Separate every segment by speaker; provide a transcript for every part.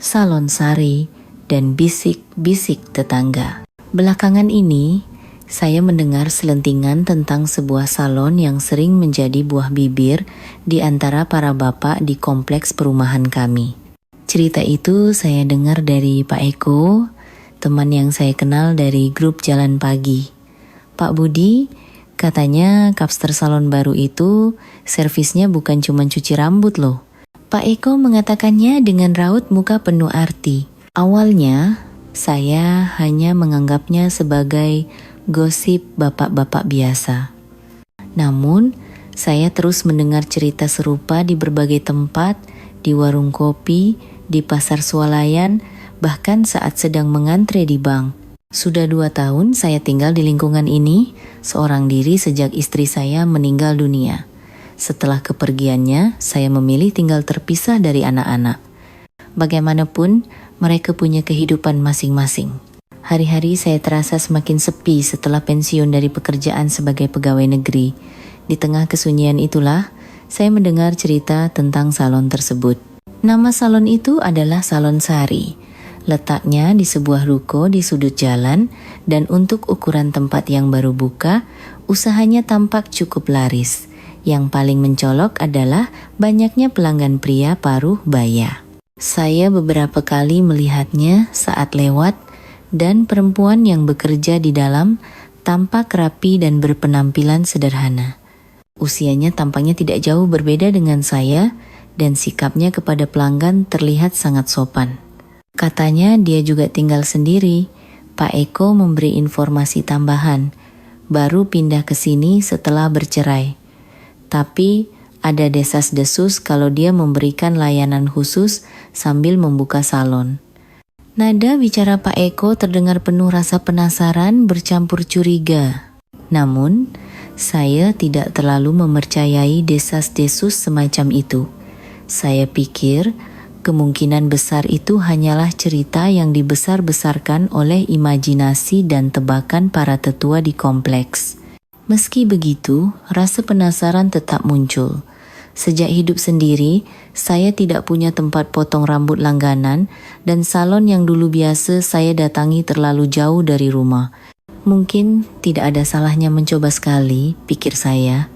Speaker 1: salon sari, dan bisik-bisik tetangga. Belakangan ini, saya mendengar selentingan tentang sebuah salon yang sering menjadi buah bibir di antara para bapak di kompleks perumahan kami. Cerita itu saya dengar dari Pak Eko, teman yang saya kenal dari grup jalan pagi. Pak Budi, katanya kapster salon baru itu servisnya bukan cuma cuci rambut loh. Pak Eko mengatakannya dengan raut muka penuh arti. Awalnya, saya hanya menganggapnya sebagai gosip bapak-bapak biasa. Namun, saya terus mendengar cerita serupa di berbagai tempat, di warung kopi, di pasar swalayan, bahkan saat sedang mengantre di bank. Sudah 2 tahun saya tinggal di lingkungan ini, seorang diri sejak istri saya meninggal dunia. Setelah kepergiannya, saya memilih tinggal terpisah dari anak-anak. Bagaimanapun, mereka punya kehidupan masing-masing. Hari-hari saya terasa semakin sepi setelah pensiun dari pekerjaan sebagai pegawai negeri. Di tengah kesunyian itulah, saya mendengar cerita tentang salon tersebut. Nama salon itu adalah Salon Sari. Letaknya di sebuah ruko di sudut jalan, dan untuk ukuran tempat yang baru buka, usahanya tampak cukup laris. Yang paling mencolok adalah banyaknya pelanggan pria paruh baya. Saya beberapa kali melihatnya saat lewat, dan perempuan yang bekerja di dalam tampak rapi dan berpenampilan sederhana. Usianya tampaknya tidak jauh berbeda dengan saya, dan sikapnya kepada pelanggan terlihat sangat sopan. Katanya dia juga tinggal sendiri. Pak Eko memberi informasi tambahan, baru pindah ke sini setelah bercerai. Tapi ada desas-desus kalau dia memberikan layanan khusus sambil membuka salon. Nada bicara Pak Eko terdengar penuh rasa penasaran bercampur curiga. Namun, saya tidak terlalu mempercayai desas-desus semacam itu. Saya pikir kemungkinan besar itu hanyalah cerita yang dibesar-besarkan oleh imajinasi dan tebakan para tetua di kompleks. Meski begitu, rasa penasaran tetap muncul. Sejak hidup sendiri, saya tidak punya tempat potong rambut langganan, dan salon yang dulu biasa saya datangi terlalu jauh dari rumah. Mungkin tidak ada salahnya mencoba sekali, pikir saya.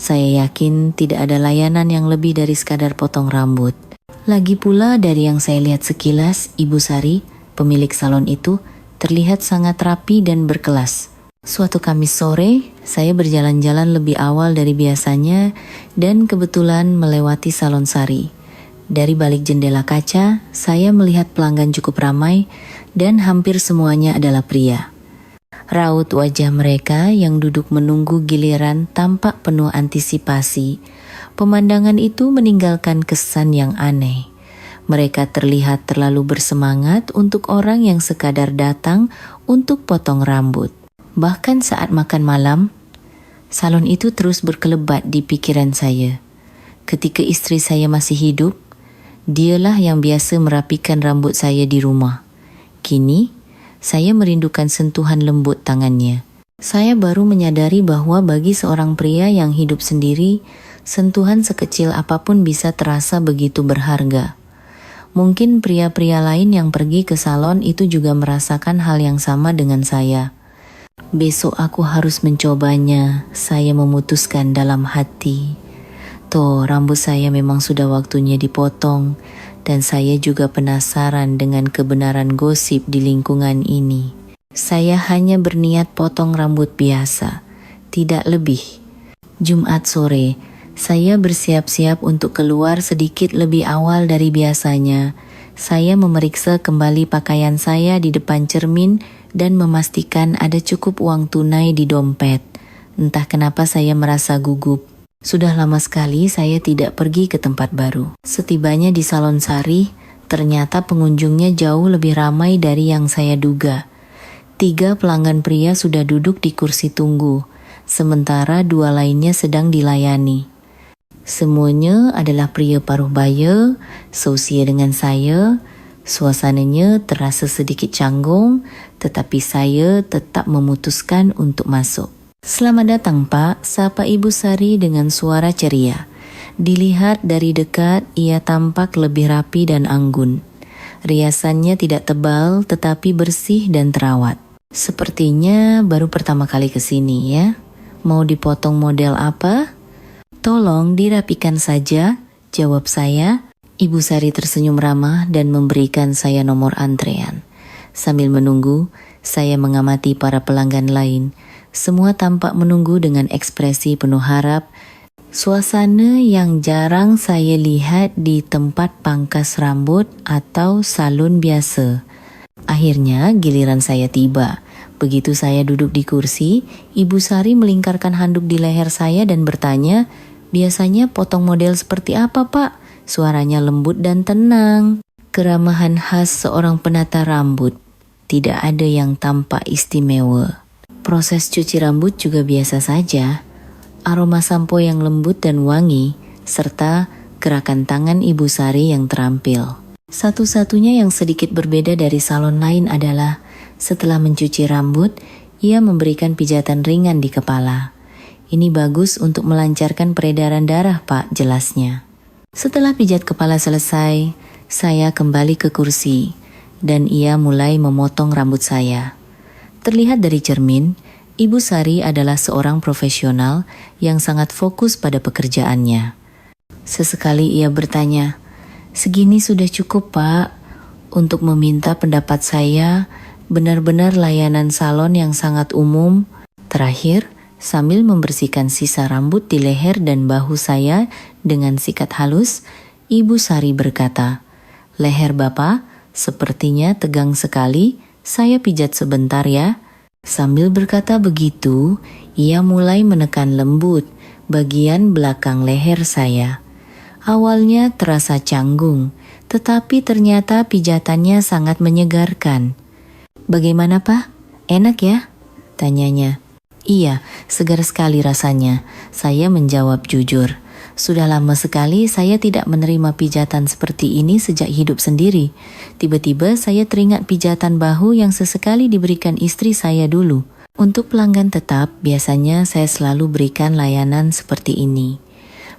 Speaker 1: Saya yakin tidak ada layanan yang lebih dari sekadar potong rambut. Lagi pula dari yang saya lihat sekilas, Ibu Sari, pemilik salon itu, terlihat sangat rapi dan berkelas. Suatu Kamis sore, saya berjalan-jalan lebih awal dari biasanya dan kebetulan melewati Salon Sari. Dari balik jendela kaca, saya melihat pelanggan cukup ramai dan hampir semuanya adalah pria. Raut wajah mereka yang duduk menunggu giliran tampak penuh antisipasi. Pemandangan itu meninggalkan kesan yang aneh. Mereka terlihat terlalu bersemangat untuk orang yang sekadar datang untuk potong rambut. Bahkan saat makan malam, salon itu terus berkelebat di pikiran saya. Ketika istri saya masih hidup, dialah yang biasa merapikan rambut saya di rumah. Kini, saya merindukan sentuhan lembut tangannya. Saya baru menyadari bahwa bagi seorang pria yang hidup sendiri, sentuhan sekecil apapun bisa terasa begitu berharga. Mungkin pria-pria lain yang pergi ke salon itu juga merasakan hal yang sama dengan saya. Besok aku harus mencobanya, saya memutuskan dalam hati. Toh, rambut saya memang sudah waktunya dipotong, dan saya juga penasaran dengan kebenaran gosip di lingkungan ini. Saya hanya berniat potong rambut biasa, tidak lebih. Jumat sore, saya bersiap-siap untuk keluar sedikit lebih awal dari biasanya. Saya memeriksa kembali pakaian saya di depan cermin dan memastikan ada cukup uang tunai di dompet. Entah kenapa saya merasa gugup. Sudah lama sekali saya tidak pergi ke tempat baru. Setibanya di Salon Sari, ternyata pengunjungnya jauh lebih ramai dari yang saya duga. 3 pelanggan pria sudah duduk di kursi tunggu, sementara 2 lainnya sedang dilayani. Semuanya adalah pria paruh baya, seusia dengan saya. Suasananya terasa sedikit canggung, tetapi saya tetap memutuskan untuk masuk. "Selamat datang, Pak," sapa Ibu Sari dengan suara ceria. Dilihat dari dekat, ia tampak lebih rapi dan anggun. Riasannya tidak tebal tetapi bersih dan terawat. Sepertinya baru pertama kali kesini ya. Mau dipotong model apa? Tolong dirapikan saja, jawab saya. Ibu Sari tersenyum ramah dan memberikan saya nomor antrean. Sambil menunggu, saya mengamati para pelanggan lain. Semua tampak menunggu dengan ekspresi penuh harap. Suasana yang jarang saya lihat di tempat pangkas rambut atau salon biasa. Akhirnya giliran saya tiba. Begitu saya duduk di kursi, Ibu Sari melingkarkan handuk di leher saya dan bertanya, "Biasanya potong model seperti apa, Pak?" Suaranya lembut dan tenang. Keramahan khas seorang penata rambut. Tidak ada yang tampak istimewa. Proses cuci rambut juga biasa saja. Aroma sampo yang lembut dan wangi, serta gerakan tangan Ibu Sari yang terampil. Satu-satunya yang sedikit berbeda dari salon lain adalah setelah mencuci rambut, ia memberikan pijatan ringan di kepala. "Ini bagus untuk melancarkan peredaran darah, Pak," jelasnya. Setelah pijat kepala selesai, saya kembali ke kursi dan ia mulai memotong rambut saya. Terlihat dari cermin, Ibu Sari adalah seorang profesional yang sangat fokus pada pekerjaannya. Sesekali ia bertanya, "Segini sudah cukup, Pak?" Untuk meminta pendapat saya, benar-benar layanan salon yang sangat umum. Terakhir, sambil membersihkan sisa rambut di leher dan bahu saya dengan sikat halus, Ibu Sari berkata, "Leher Bapak sepertinya tegang sekali, saya pijat sebentar ya." Sambil berkata begitu, ia mulai menekan lembut bagian belakang leher saya. Awalnya terasa canggung, tetapi ternyata pijatannya sangat menyegarkan. "Bagaimana, Pak? Enak ya?" tanyanya. "Iya, segar sekali rasanya," saya menjawab jujur. "Sudah lama sekali saya tidak menerima pijatan seperti ini sejak hidup sendiri. Tiba-tiba saya teringat pijatan bahu yang sesekali diberikan istri saya dulu. Untuk pelanggan tetap, biasanya saya selalu berikan layanan seperti ini.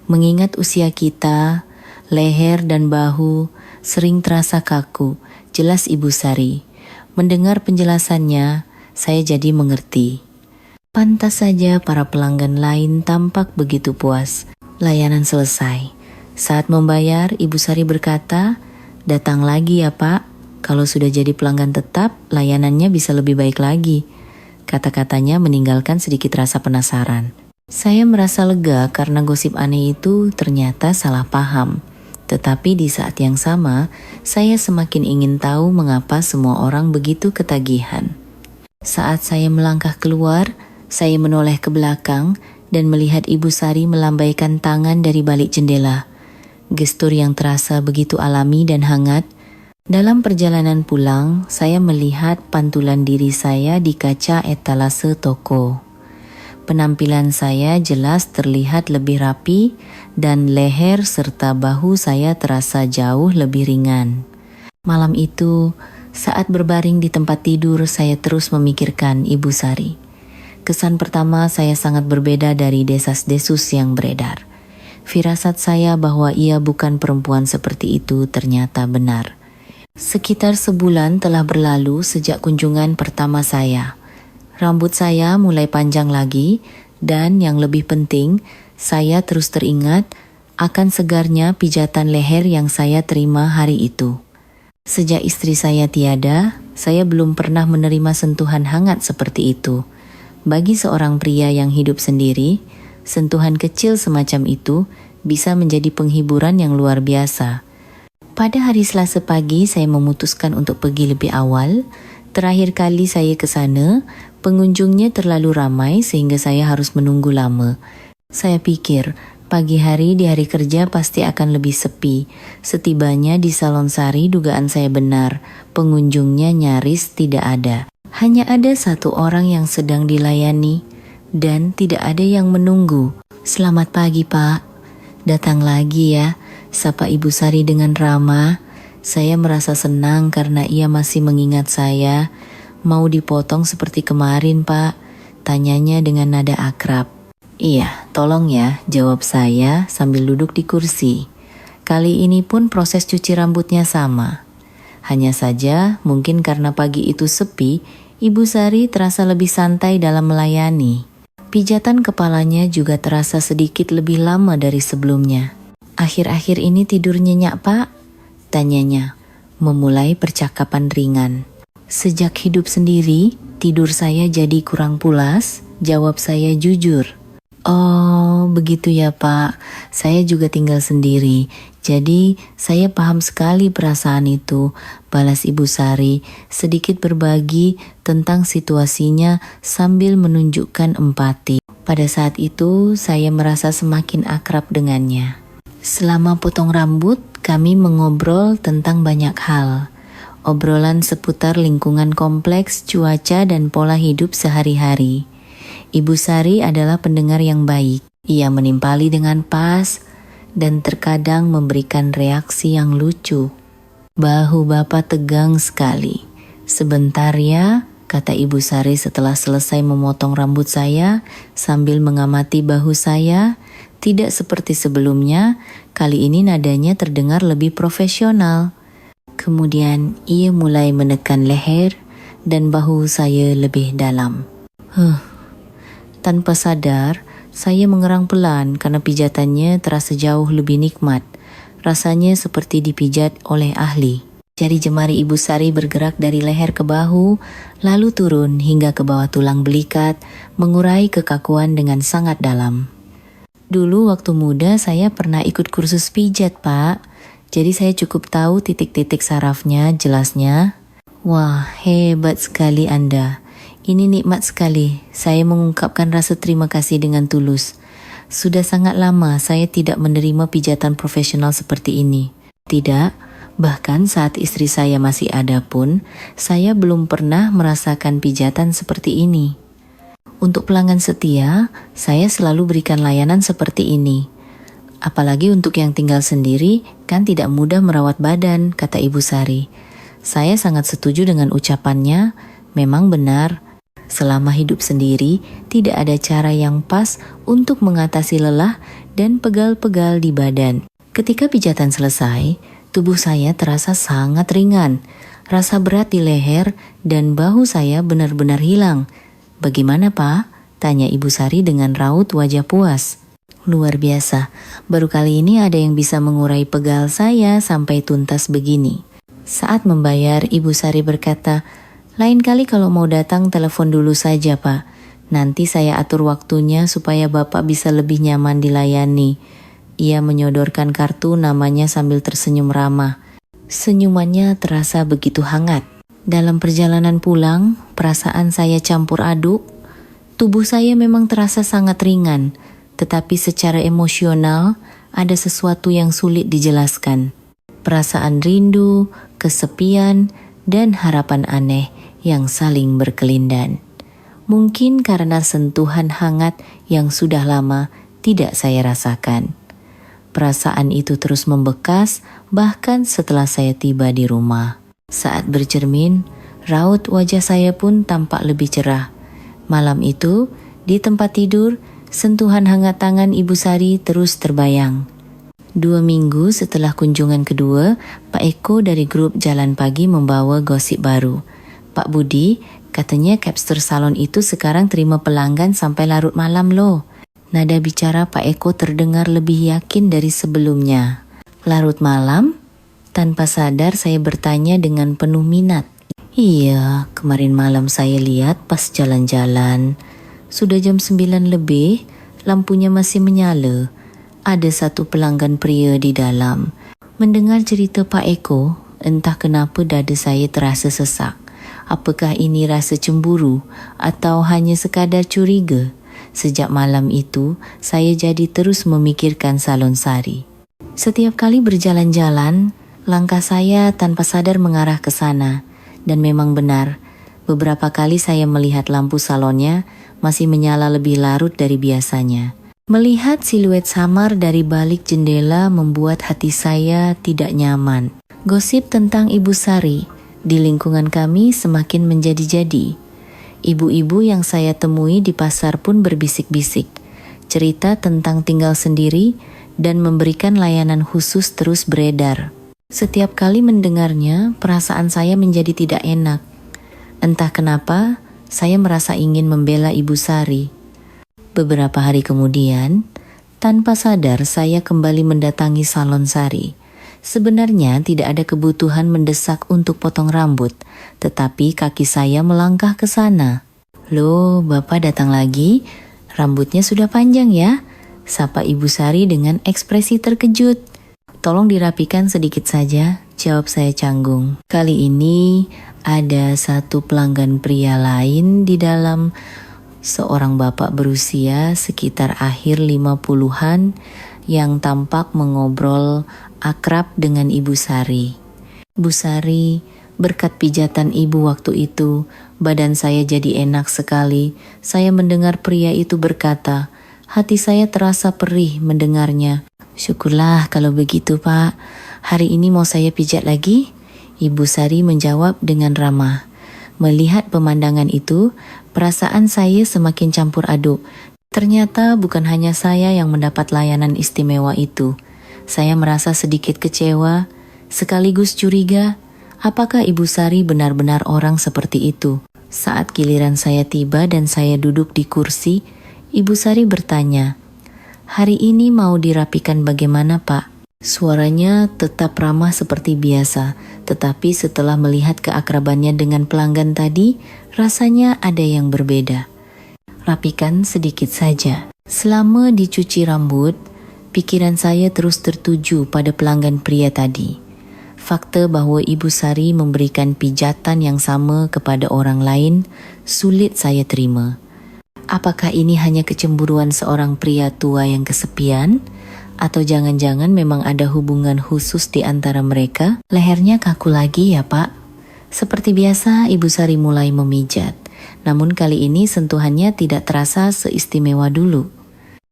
Speaker 1: Mengingat usia kita, leher dan bahu sering terasa kaku," jelas Ibu Sari. Mendengar penjelasannya, saya jadi mengerti. Pantas saja para pelanggan lain tampak begitu puas. Layanan selesai. Saat membayar, Ibu Sari berkata, "Datang lagi ya, Pak. Kalau sudah jadi pelanggan tetap, layanannya bisa lebih baik lagi." Kata-katanya meninggalkan sedikit rasa penasaran. Saya merasa lega karena gosip aneh itu ternyata salah paham. Tetapi di saat yang sama, saya semakin ingin tahu mengapa semua orang begitu ketagihan. Saat saya melangkah keluar, saya menoleh ke belakang dan melihat Ibu Sari melambaikan tangan dari balik jendela. Gestur yang terasa begitu alami dan hangat. Dalam perjalanan pulang, saya melihat pantulan diri saya di kaca etalase toko. Penampilan saya jelas terlihat lebih rapi dan leher serta bahu saya terasa jauh lebih ringan. Malam itu, saat berbaring di tempat tidur, saya terus memikirkan Ibu Sari. Kesan pertama saya sangat berbeda dari desas-desus yang beredar. Firasat saya bahwa ia bukan perempuan seperti itu ternyata benar. Sekitar sebulan telah berlalu sejak kunjungan pertama saya. Rambut saya mulai panjang lagi dan yang lebih penting, saya terus teringat akan segarnya pijatan leher yang saya terima hari itu. Sejak istri saya tiada, saya belum pernah menerima sentuhan hangat seperti itu. Bagi seorang pria yang hidup sendiri, sentuhan kecil semacam itu bisa menjadi penghiburan yang luar biasa. Pada hari Selasa pagi, saya memutuskan untuk pergi lebih awal. Terakhir kali saya ke sana, pengunjungnya terlalu ramai sehingga saya harus menunggu lama. Saya pikir, pagi hari di hari kerja pasti akan lebih sepi. Setibanya di Salon Sari, dugaan saya benar, pengunjungnya nyaris tidak ada. Hanya ada satu orang yang sedang dilayani dan tidak ada yang menunggu. "Selamat pagi, Pak." "Datang lagi ya," sapa Ibu Sari dengan ramah. Saya merasa senang karena ia masih mengingat saya. "Mau dipotong seperti kemarin, Pak?" tanyanya dengan nada akrab. "Iya, tolong ya," jawab saya sambil duduk di kursi. Kali ini pun proses cuci rambutnya sama. Hanya saja mungkin karena pagi itu sepi, Ibu Sari terasa lebih santai dalam melayani. Pijatan kepalanya juga terasa sedikit lebih lama dari sebelumnya. "Akhir-akhir ini tidur nyenyak, Pak?" tanyanya, memulai percakapan ringan. "Sejak hidup sendiri, tidur saya jadi kurang pulas," jawab saya jujur. "Oh, begitu ya Pak. Saya juga tinggal sendiri. Jadi, saya paham sekali perasaan itu," balas Ibu Sari, sedikit berbagi tentang situasinya sambil menunjukkan empati. Pada saat itu, saya merasa semakin akrab dengannya. Selama potong rambut, kami mengobrol tentang banyak hal. Obrolan seputar lingkungan kompleks, cuaca, dan pola hidup sehari-hari. Ibu Sari adalah pendengar yang baik. Ia menimpali dengan pas dan terkadang memberikan reaksi yang lucu. "Bahu Bapak tegang sekali." "Sebentar ya," kata Ibu Sari setelah selesai memotong rambut saya sambil mengamati bahu saya. Tidak seperti sebelumnya, kali ini nadanya terdengar lebih profesional. Kemudian ia mulai menekan leher dan bahu saya lebih dalam. Tanpa sadar, saya mengerang pelan karena pijatannya terasa jauh lebih nikmat. Rasanya seperti dipijat oleh ahli. Jari jemari Ibu Sari bergerak dari leher ke bahu, lalu turun hingga ke bawah tulang belikat, mengurai kekakuan dengan sangat dalam. "Dulu waktu muda saya pernah ikut kursus pijat, Pak. Jadi saya cukup tahu titik-titik sarafnya jelasnya." "Wah, hebat sekali Anda. Ini nikmat sekali." Saya mengungkapkan rasa terima kasih dengan tulus. Sudah sangat lama saya tidak menerima pijatan profesional seperti ini. Tidak, bahkan saat istri saya masih ada pun, saya belum pernah merasakan pijatan seperti ini. Untuk pelanggan setia, saya selalu berikan layanan seperti ini. Apalagi untuk yang tinggal sendiri, kan tidak mudah merawat badan, kata Ibu Sari. Saya sangat setuju dengan ucapannya, memang benar. Selama hidup sendiri, tidak ada cara yang pas untuk mengatasi lelah dan pegal-pegal di badan. Ketika pijatan selesai, tubuh saya terasa sangat ringan. Rasa berat di leher dan bahu saya benar-benar hilang. "Bagaimana, Pak?" tanya Ibu Sari dengan raut wajah puas. "Luar biasa, baru kali ini ada yang bisa mengurai pegal saya sampai tuntas begini." Saat membayar, Ibu Sari berkata, "Lain kali kalau mau datang telepon dulu saja, Pak. Nanti saya atur waktunya supaya Bapak bisa lebih nyaman dilayani." Ia menyodorkan kartu namanya sambil tersenyum ramah. Senyumannya terasa begitu hangat. Dalam perjalanan pulang, perasaan saya campur aduk. Tubuh saya memang terasa sangat ringan, tetapi secara emosional ada sesuatu yang sulit dijelaskan. Perasaan rindu, kesepian, dan harapan aneh yang saling berkelindan. Mungkin karena sentuhan hangat yang sudah lama tidak saya rasakan. Perasaan itu terus membekas bahkan setelah saya tiba di rumah. Saat bercermin, raut wajah saya pun tampak lebih cerah. Malam itu, di tempat tidur, sentuhan hangat tangan Ibu Sari terus terbayang. 2 minggu setelah kunjungan kedua, Pak Eko dari grup Jalan Pagi membawa gosip baru. "Pak Budi, katanya Capster Salon itu sekarang terima pelanggan sampai larut malam loh." Nada bicara Pak Eko terdengar lebih yakin dari sebelumnya. "Larut malam?" Tanpa sadar saya bertanya dengan penuh minat. "Iya, kemarin malam saya lihat pas jalan-jalan. Sudah jam 9 lebih, lampunya masih menyala. Ada satu pelanggan pria di dalam." Mendengar cerita Pak Eko, entah kenapa dada saya terasa sesak. Apakah ini rasa cemburu atau hanya sekadar curiga? Sejak malam itu, saya jadi terus memikirkan Salon Sari. Setiap kali berjalan-jalan, langkah saya tanpa sadar mengarah ke sana. Dan memang benar, beberapa kali saya melihat lampu salonnya masih menyala lebih larut dari biasanya. Melihat siluet samar dari balik jendela membuat hati saya tidak nyaman. Gosip tentang Ibu Sari di lingkungan kami semakin menjadi-jadi. Ibu-ibu yang saya temui di pasar pun berbisik-bisik. Cerita tentang tinggal sendiri dan memberikan layanan khusus terus beredar. Setiap kali mendengarnya, perasaan saya menjadi tidak enak. Entah kenapa, saya merasa ingin membela Ibu Sari. Beberapa hari kemudian, tanpa sadar saya kembali mendatangi salon Sari. Sebenarnya tidak ada kebutuhan mendesak untuk potong rambut, tetapi kaki saya melangkah ke sana. "Loh, Bapak datang lagi? Rambutnya sudah panjang ya?" sapa Ibu Sari dengan ekspresi terkejut. "Tolong dirapikan sedikit saja," jawab saya canggung. Kali ini ada satu pelanggan pria lain di dalam, seorang bapak berusia sekitar akhir 50-an yang tampak mengobrol akrab dengan Ibu Sari. "Bu Sari, berkat pijatan ibu waktu itu, badan saya jadi enak sekali." Saya mendengar pria itu berkata. Hati saya terasa perih mendengarnya. "Syukurlah kalau begitu, Pak. Hari ini mau saya pijat lagi?" Ibu Sari menjawab dengan ramah. Melihat pemandangan itu, perasaan saya semakin campur aduk. Ternyata bukan hanya saya yang mendapat layanan istimewa itu. Saya merasa sedikit kecewa, sekaligus curiga. Apakah Ibu Sari benar-benar orang seperti itu? Saat giliran saya tiba dan saya duduk di kursi, Ibu Sari bertanya, "Hari ini mau dirapikan bagaimana, Pak?" Suaranya tetap ramah seperti biasa, tetapi setelah melihat keakrabannya dengan pelanggan tadi, rasanya ada yang berbeda. "Rapikan sedikit saja." Selama dicuci rambut, pikiran saya terus tertuju pada pelanggan pria tadi. Fakta bahwa Ibu Sari memberikan pijatan yang sama kepada orang lain sulit saya terima. Apakah ini hanya kecemburuan seorang pria tua yang kesepian? Atau jangan-jangan memang ada hubungan khusus di antara mereka? "Lehernya kaku lagi ya, Pak?" Seperti biasa, Ibu Sari mulai memijat. Namun kali ini sentuhannya tidak terasa seistimewa dulu.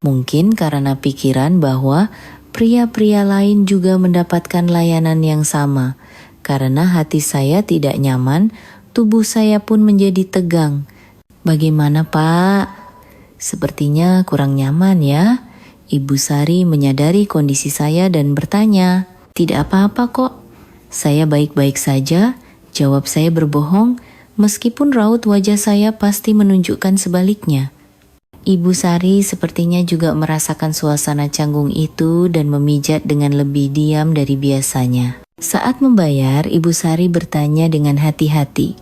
Speaker 1: Mungkin karena pikiran bahwa pria-pria lain juga mendapatkan layanan yang sama. Karena hati saya tidak nyaman, tubuh saya pun menjadi tegang. "Bagaimana, Pak? Sepertinya kurang nyaman ya?" Ibu Sari menyadari kondisi saya dan bertanya. "Tidak apa-apa kok. Saya baik-baik saja," jawab saya berbohong, meskipun raut wajah saya pasti menunjukkan sebaliknya. Ibu Sari sepertinya juga merasakan suasana canggung itu dan memijat dengan lebih diam dari biasanya. Saat membayar, Ibu Sari bertanya dengan hati-hati,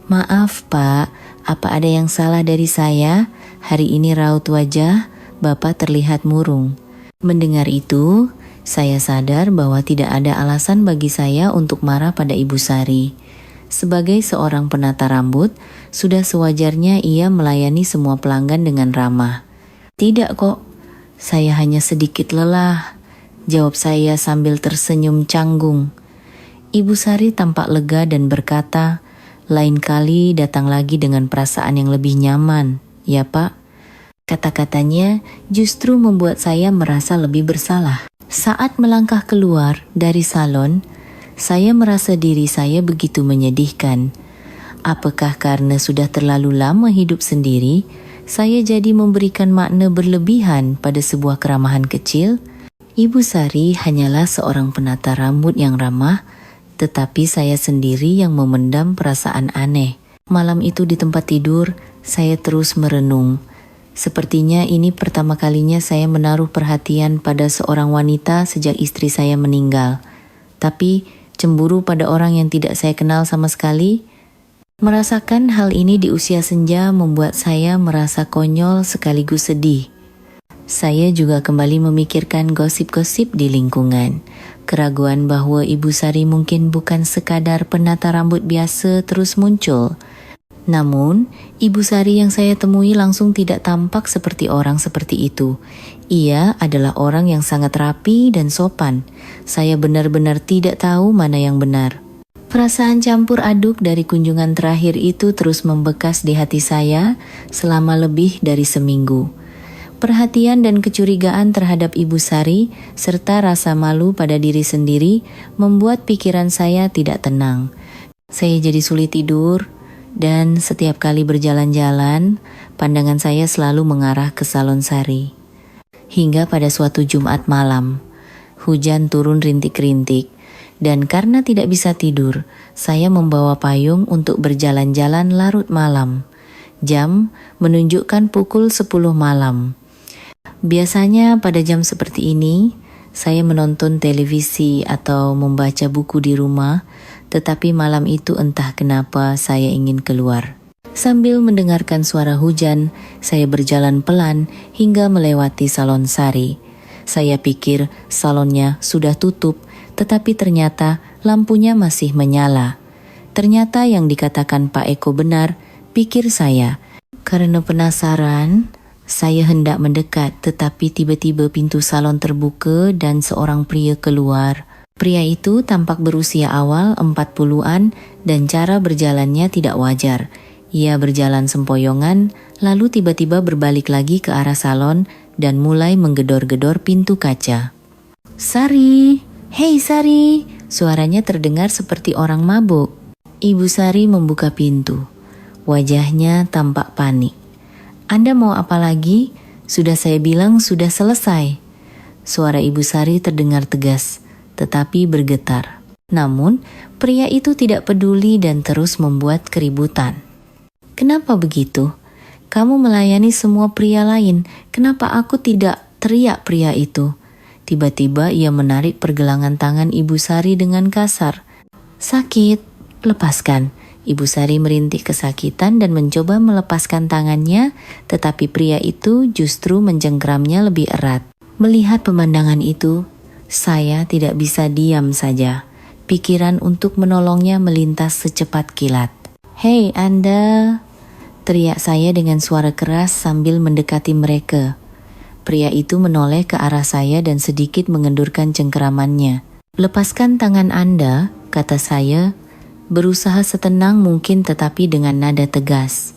Speaker 1: "Maaf, Pak, apa ada yang salah dari saya? Hari ini raut wajah Bapak terlihat murung." Mendengar itu, saya sadar bahwa tidak ada alasan bagi saya untuk marah pada Ibu Sari. Sebagai seorang penata rambut, sudah sewajarnya ia melayani semua pelanggan dengan ramah. "Tidak kok, saya hanya sedikit lelah," jawab saya sambil tersenyum canggung. Ibu Sari tampak lega dan berkata, "Lain kali datang lagi dengan perasaan yang lebih nyaman, ya Pak." Kata-katanya justru membuat saya merasa lebih bersalah. Saat melangkah keluar dari salon, saya merasa diri saya begitu menyedihkan. Apakah karena sudah terlalu lama hidup sendiri, saya jadi memberikan makna berlebihan pada sebuah keramahan kecil? Ibu Sari hanyalah seorang penata rambut yang ramah, tetapi saya sendiri yang memendam perasaan aneh. Malam itu di tempat tidur, saya terus merenung. Sepertinya ini pertama kalinya saya menaruh perhatian pada seorang wanita sejak istri saya meninggal. Tapi cemburu pada orang yang tidak saya kenal sama sekali? Merasakan hal ini di usia senja membuat saya merasa konyol sekaligus sedih. Saya juga kembali memikirkan gosip-gosip di lingkungan. Keraguan bahwa Ibu Sari mungkin bukan sekadar penata rambut biasa terus muncul. Namun, Ibu Sari yang saya temui langsung tidak tampak seperti orang seperti itu. Ia adalah orang yang sangat rapi dan sopan. Saya benar-benar tidak tahu mana yang benar. Perasaan campur aduk dari kunjungan terakhir itu terus membekas di hati saya selama lebih dari seminggu. Perhatian dan kecurigaan terhadap Ibu Sari serta rasa malu pada diri sendiri membuat pikiran saya tidak tenang. Saya jadi sulit tidur. Dan setiap kali berjalan-jalan, pandangan saya selalu mengarah ke salon Sari. Hingga pada suatu Jumat malam, hujan turun rintik-rintik. Dan karena tidak bisa tidur, saya membawa payung untuk berjalan-jalan larut malam. Jam menunjukkan pukul 10 malam. Biasanya pada jam seperti ini, saya menonton televisi atau membaca buku di rumah, tetapi malam itu entah kenapa saya ingin keluar. Sambil mendengarkan suara hujan, saya berjalan pelan hingga melewati salon sari. Saya pikir salonnya sudah tutup, tetapi ternyata lampunya masih menyala. Ternyata yang dikatakan Pak Eko benar, pikir saya. Karena penasaran, saya hendak mendekat, tetapi tiba-tiba pintu salon terbuka dan seorang pria keluar. Pria itu tampak berusia awal 40-an dan cara berjalannya tidak wajar. Ia berjalan sempoyongan, lalu tiba-tiba berbalik lagi ke arah salon dan mulai menggedor-gedor pintu kaca. "Sari! Hei Sari!" Suaranya terdengar seperti orang mabuk. Ibu Sari membuka pintu. Wajahnya tampak panik. "Anda mau apa lagi? Sudah saya bilang sudah selesai." Suara Ibu Sari terdengar tegas, tetapi bergetar. Namun, pria itu tidak peduli dan terus membuat keributan. "Kenapa begitu? Kamu melayani semua pria lain. Kenapa aku tidak?" teriak pria itu. Tiba-tiba ia menarik pergelangan tangan Ibu Sari dengan kasar. "Sakit, lepaskan." Ibu Sari merintih kesakitan dan mencoba melepaskan tangannya, tetapi pria itu justru menjengkramnya lebih erat. Melihat pemandangan itu, saya tidak bisa diam saja. Pikiran untuk menolongnya melintas secepat kilat. "Hei Anda!" teriak saya dengan suara keras sambil mendekati mereka. Pria itu menoleh ke arah saya dan sedikit mengendurkan cengkeramannya. "Lepaskan tangan Anda," kata saya, berusaha setenang mungkin tetapi dengan nada tegas.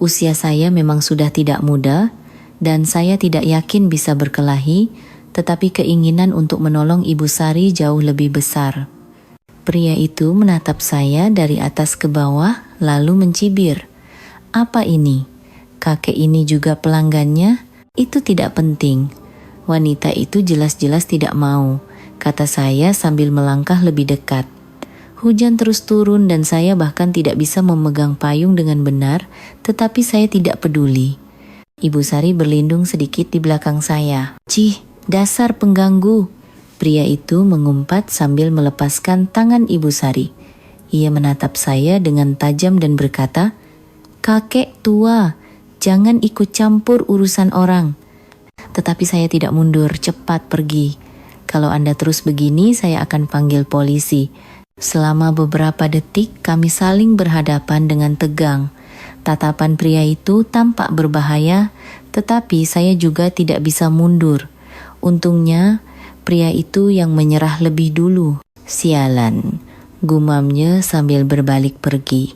Speaker 1: Usia saya memang sudah tidak muda dan saya tidak yakin bisa berkelahi, tetapi keinginan untuk menolong Ibu Sari jauh lebih besar. Pria itu menatap saya dari atas ke bawah lalu mencibir. "Apa ini? Kakek ini juga pelanggannya? Itu tidak penting. Wanita itu jelas-jelas tidak mau," kata saya sambil melangkah lebih dekat. Hujan terus turun dan saya bahkan tidak bisa memegang payung dengan benar, tetapi saya tidak peduli. Ibu Sari berlindung sedikit di belakang saya. "Cih, dasar pengganggu!" Pria itu mengumpat sambil melepaskan tangan Ibu Sari. Ia menatap saya dengan tajam dan berkata, "Kakek tua, jangan ikut campur urusan orang." Tetapi saya tidak mundur, cepat pergi. "Kalau Anda terus begini, saya akan panggil polisi." Selama beberapa detik kami saling berhadapan dengan tegang. Tatapan pria itu tampak berbahaya, tetapi saya juga tidak bisa mundur. Untungnya, pria itu yang menyerah lebih dulu. "Sialan," gumamnya sambil berbalik pergi.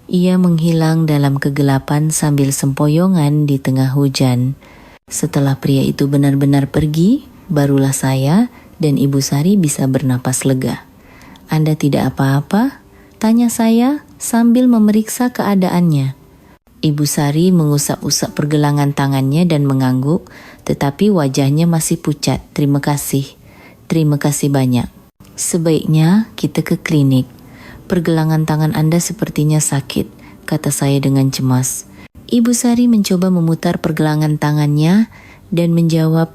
Speaker 1: Ia menghilang dalam kegelapan sambil sempoyongan di tengah hujan. Setelah pria itu benar-benar pergi, barulah saya dan Ibu Sari bisa bernapas lega. "Anda tidak apa-apa?" tanya saya sambil memeriksa keadaannya. Ibu Sari mengusap-usap pergelangan tangannya dan mengangguk, tetapi wajahnya masih pucat. Terima kasih banyak. "Sebaiknya kita ke klinik. Pergelangan tangan Anda sepertinya sakit," kata saya dengan cemas. Ibu Sari mencoba memutar pergelangan tangannya dan menjawab,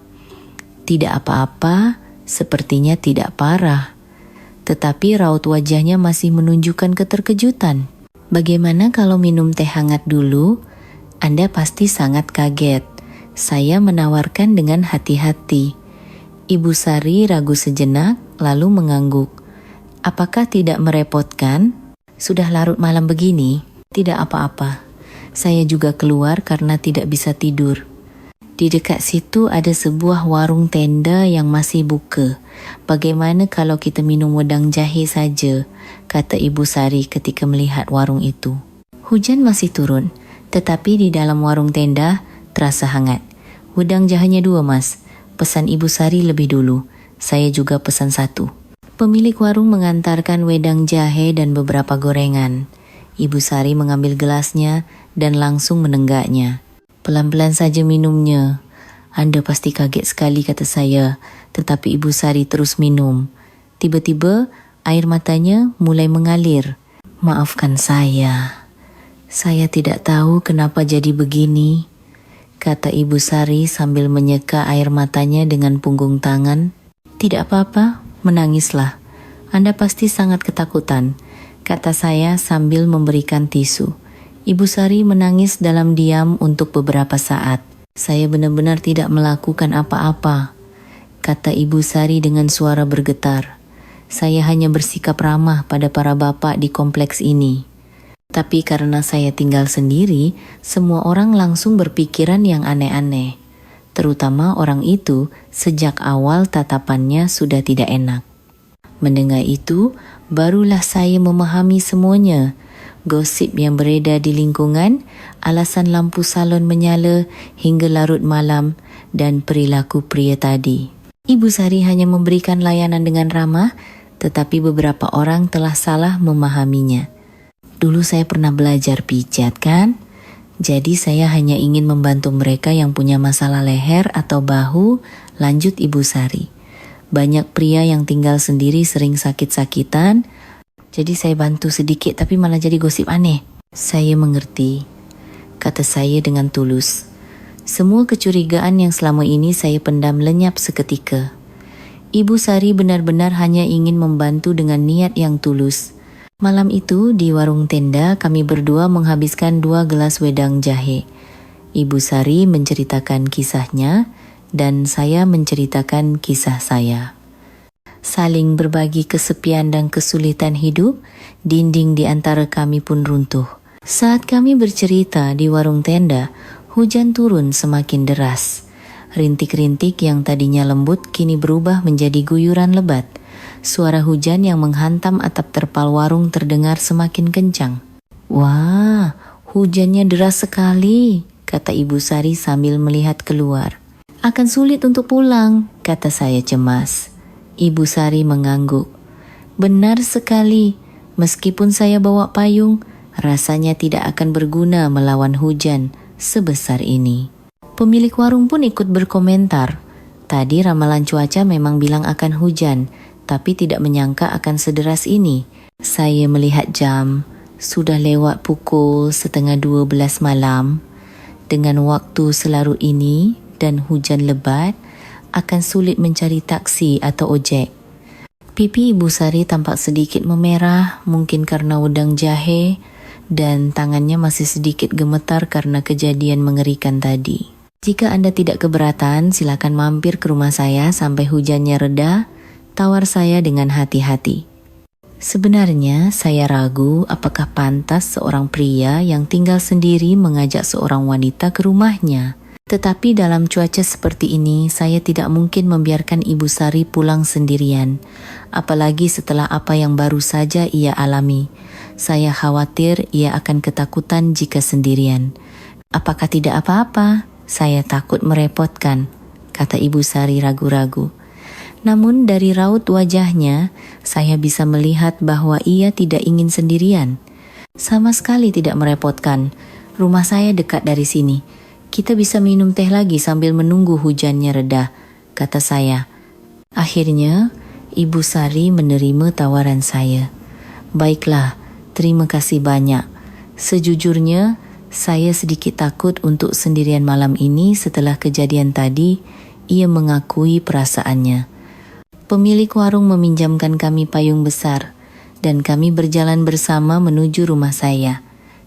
Speaker 1: "Tidak apa-apa, sepertinya tidak parah." Tetapi raut wajahnya masih menunjukkan keterkejutan. "Bagaimana kalau minum teh hangat dulu? Anda pasti sangat kaget." Saya menawarkan dengan hati-hati. Ibu Sari ragu sejenak, lalu mengangguk. "Apakah tidak merepotkan? Sudah larut malam begini?" "Tidak apa-apa. Saya juga keluar karena tidak bisa tidur. Di dekat situ ada sebuah warung tenda yang masih buka. Bagaimana kalau kita minum wedang jahe saja?" kata Ibu Sari ketika melihat warung itu. Hujan masih turun, tetapi di dalam warung tenda terasa hangat. "Wedang jahenya 2, Mas," pesan Ibu Sari lebih dulu. Saya juga pesan 1. Pemilik warung mengantarkan wedang jahe dan beberapa gorengan. Ibu Sari mengambil gelasnya dan langsung menenggaknya. "Pelan-pelan saja minumnya. Anda pasti kaget sekali," kata saya, tetapi Ibu Sari terus minum. Tiba-tiba air matanya mulai mengalir. "Maafkan saya tidak tahu kenapa jadi begini," kata Ibu Sari sambil menyeka air matanya dengan punggung tangan. "Tidak apa-apa, menangislah. Anda pasti sangat ketakutan," kata saya sambil memberikan tisu. Ibu Sari menangis dalam diam untuk beberapa saat. "Saya benar-benar tidak melakukan apa-apa," kata Ibu Sari dengan suara bergetar. "Saya hanya bersikap ramah pada para bapak di kompleks ini. Tapi karena saya tinggal sendiri, semua orang langsung berpikiran yang aneh-aneh. Terutama orang itu, sejak awal tatapannya sudah tidak enak." Mendengar itu, barulah saya memahami semuanya. Gosip yang beredar di lingkungan, alasan lampu salon menyala hingga larut malam, dan perilaku pria tadi. Ibu Sari hanya memberikan layanan dengan ramah, tetapi beberapa orang telah salah memahaminya. "Dulu saya pernah belajar pijat kan? Jadi saya hanya ingin membantu mereka yang punya masalah leher atau bahu," lanjut Ibu Sari. "Banyak pria yang tinggal sendiri sering sakit-sakitan, jadi saya bantu sedikit tapi malah jadi gosip aneh." "Saya mengerti," kata saya dengan tulus. Semua kecurigaan yang selama ini saya pendam lenyap seketika. Ibu Sari benar-benar hanya ingin membantu dengan niat yang tulus. Malam itu di warung tenda kami berdua menghabiskan 2 gelas wedang jahe. Ibu Sari menceritakan kisahnya dan saya menceritakan kisah saya. Saling berbagi kesepian dan kesulitan hidup, dinding di antara kami pun runtuh. Saat kami bercerita di warung tenda, hujan turun semakin deras. Rintik-rintik yang tadinya lembut kini berubah menjadi guyuran lebat. Suara hujan yang menghantam atap terpal warung terdengar semakin kencang. "Wah, hujannya deras sekali," kata Ibu Sari sambil melihat keluar. "Akan sulit untuk pulang," kata saya cemas. Ibu Sari mengangguk. "Benar sekali, meskipun saya bawa payung, rasanya tidak akan berguna melawan hujan sebesar ini." Pemilik warung pun ikut berkomentar. Tadi ramalan cuaca memang bilang akan hujan, tapi tidak menyangka akan sederas ini. Saya melihat jam, sudah lewat pukul 11:30 malam. Dengan waktu selarut ini dan hujan lebat, akan sulit mencari taksi atau ojek. Pipi Ibu Sari tampak sedikit memerah, mungkin karena wedang jahe, dan tangannya masih sedikit gemetar karena kejadian mengerikan tadi. "Jika Anda tidak keberatan, silakan mampir ke rumah saya sampai hujannya reda," tawar saya dengan hati-hati. Sebenarnya saya ragu apakah pantas seorang pria yang tinggal sendiri mengajak seorang wanita ke rumahnya. Tetapi dalam cuaca seperti ini, saya tidak mungkin membiarkan Ibu Sari pulang sendirian. Apalagi setelah apa yang baru saja ia alami. Saya khawatir ia akan ketakutan jika sendirian. "Apakah tidak apa-apa? Saya takut merepotkan," kata Ibu Sari ragu-ragu. Namun dari raut wajahnya, saya bisa melihat bahwa ia tidak ingin sendirian. "Sama sekali tidak merepotkan. Rumah saya dekat dari sini. Kita bisa minum teh lagi sambil menunggu hujannya reda," kata saya. Akhirnya, Ibu Sari menerima tawaran saya. "Baiklah, terima kasih banyak. Sejujurnya, saya sedikit takut untuk sendirian malam ini setelah kejadian tadi," ia mengakui perasaannya. Pemilik warung meminjamkan kami payung besar, dan kami berjalan bersama menuju rumah saya.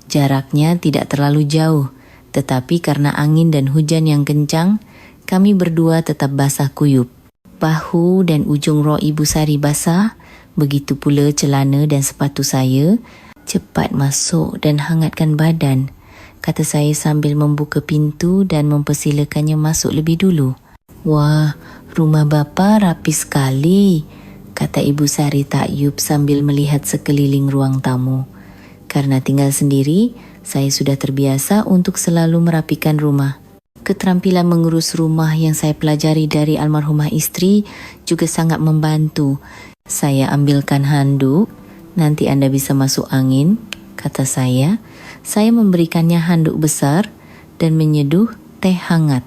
Speaker 1: Jaraknya tidak terlalu jauh, tetapi karena angin dan hujan yang kencang, kami berdua tetap basah kuyup. Bahu dan ujung rok Ibu Sari basah, begitu pula celana dan sepatu saya. "Cepat masuk dan hangatkan badan," kata saya sambil membuka pintu dan mempersilakannya masuk lebih dulu. "Wah, rumah bapa rapi sekali," kata Ibu Sari takyub sambil melihat sekeliling ruang tamu. Karena tinggal sendiri, saya sudah terbiasa untuk selalu merapikan rumah. Keterampilan mengurus rumah yang saya pelajari dari almarhumah istri juga sangat membantu. "Saya ambilkan handuk, nanti Anda bisa masuk angin," kata saya. Saya memberikannya handuk besar dan menyeduh teh hangat.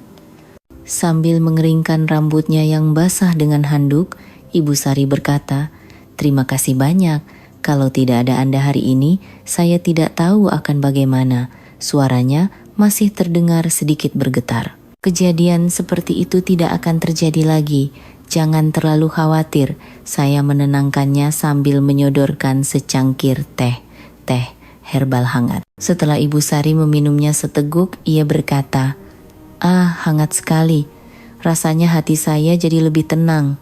Speaker 1: Sambil mengeringkan rambutnya yang basah dengan handuk, Ibu Sari berkata, "Terima kasih banyak. Kalau tidak ada Anda hari ini, saya tidak tahu akan bagaimana." Suaranya masih terdengar sedikit bergetar. "Kejadian seperti itu tidak akan terjadi lagi. Jangan terlalu khawatir." Saya menenangkannya sambil menyodorkan secangkir teh herbal hangat. Setelah Ibu Sari meminumnya seteguk, ia berkata, "Ah, hangat sekali. Rasanya hati saya jadi lebih tenang."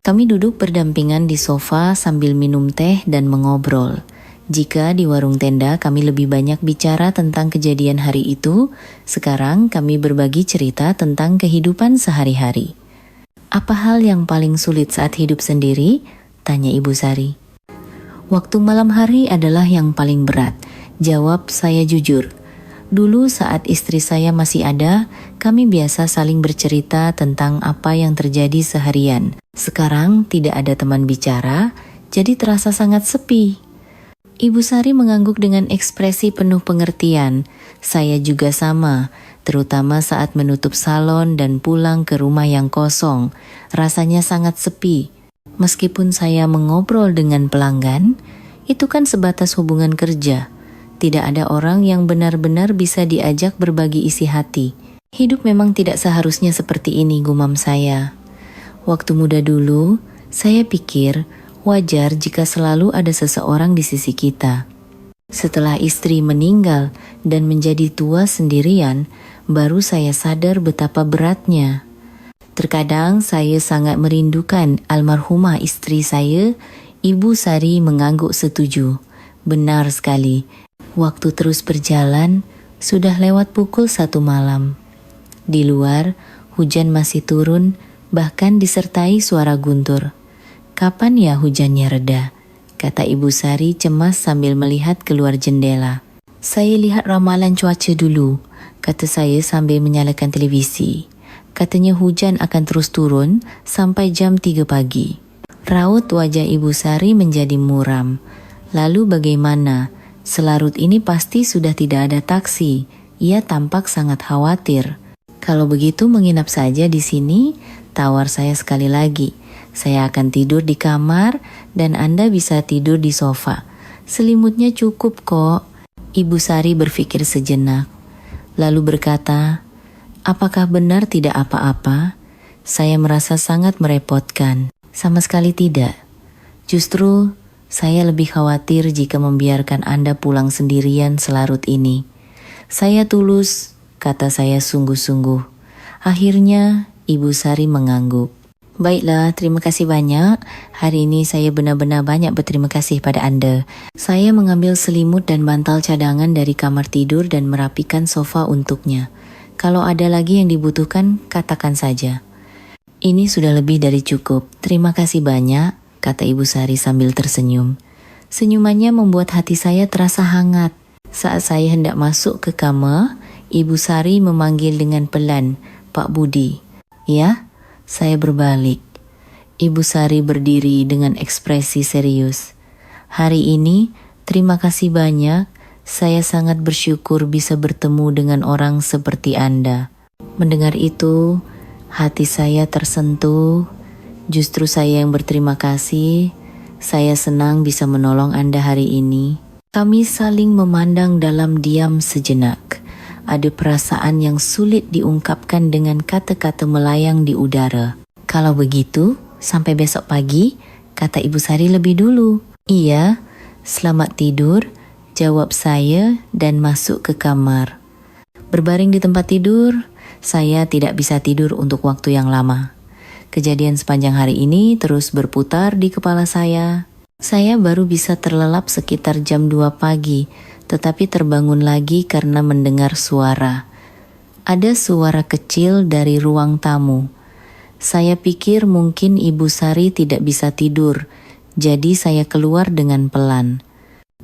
Speaker 1: Kami duduk berdampingan di sofa sambil minum teh dan mengobrol. Jika di warung tenda kami lebih banyak bicara tentang kejadian hari itu, sekarang kami berbagi cerita tentang kehidupan sehari-hari. "Apa hal yang paling sulit saat hidup sendiri?" tanya Ibu Sari. "Waktu malam hari adalah yang paling berat," jawab saya jujur. "Dulu saat istri saya masih ada, kami biasa saling bercerita tentang apa yang terjadi seharian. Sekarang tidak ada teman bicara, jadi terasa sangat sepi." Ibu Sari mengangguk dengan ekspresi penuh pengertian. Saya juga sama, terutama saat menutup salon dan pulang ke rumah yang kosong. Rasanya sangat sepi. Meskipun saya mengobrol dengan pelanggan, itu kan sebatas hubungan kerja. Tidak ada orang yang benar-benar bisa diajak berbagi isi hati. Hidup memang tidak seharusnya seperti ini, gumam saya. Waktu muda dulu, saya pikir wajar jika selalu ada seseorang di sisi kita. Setelah istri meninggal dan menjadi tua sendirian, baru saya sadar betapa beratnya. Terkadang saya sangat merindukan almarhumah istri saya. Ibu Sari mengangguk setuju. Benar sekali. Waktu terus berjalan, sudah lewat pukul 1 malam. Di luar, hujan masih turun, bahkan disertai suara guntur. "Kapan ya hujannya reda?" kata Ibu Sari cemas sambil melihat keluar jendela. "Saya lihat ramalan cuaca dulu," kata saya sambil menyalakan televisi. Katanya hujan akan terus turun sampai jam 3 pagi. Raut wajah Ibu Sari menjadi muram. "Lalu bagaimana? Selarut ini pasti sudah tidak ada taksi." Ia tampak sangat khawatir. "Kalau begitu menginap saja di sini," tawar saya sekali lagi. "Saya akan tidur di kamar dan Anda bisa tidur di sofa. Selimutnya cukup kok." Ibu Sari berpikir sejenak, lalu berkata, "Apakah benar tidak apa-apa?" Saya merasa sangat merepotkan. "Sama sekali tidak. Justru saya lebih khawatir jika membiarkan Anda pulang sendirian selarut ini." "Saya tulus," kata saya sungguh-sungguh. Akhirnya Ibu Sari mengangguk. "Baiklah, terima kasih banyak. Hari ini saya benar-benar banyak berterima kasih pada Anda." Saya mengambil selimut dan bantal cadangan dari kamar tidur dan merapikan sofa untuknya. "Kalau ada lagi yang dibutuhkan, katakan saja." "Ini sudah lebih dari cukup. Terima kasih banyak," kata Ibu Sari sambil tersenyum. Senyumannya membuat hati saya terasa hangat. Saat saya hendak masuk ke kamar, Ibu Sari memanggil dengan pelan, "Pak Budi." "Ya?" Saya berbalik. Ibu Sari berdiri dengan ekspresi serius. "Hari ini, terima kasih banyak. Saya sangat bersyukur bisa bertemu dengan orang seperti Anda." Mendengar itu, hati saya tersentuh. Justru saya yang berterima kasih. Saya senang bisa menolong Anda hari ini. Kami saling memandang dalam diam sejenak. Ada perasaan yang sulit diungkapkan dengan kata-kata melayang di udara. "Kalau begitu, sampai besok pagi," kata Ibu Sari lebih dulu. "Iya, selamat tidur," jawab saya dan masuk ke kamar. Berbaring di tempat tidur, saya tidak bisa tidur untuk waktu yang lama. Kejadian sepanjang hari ini terus berputar di kepala saya. Saya baru bisa terlelap sekitar jam 2 pagi, tetapi terbangun lagi karena mendengar suara. Ada suara kecil dari ruang tamu. Saya pikir mungkin Ibu Sari tidak bisa tidur, jadi saya keluar dengan pelan.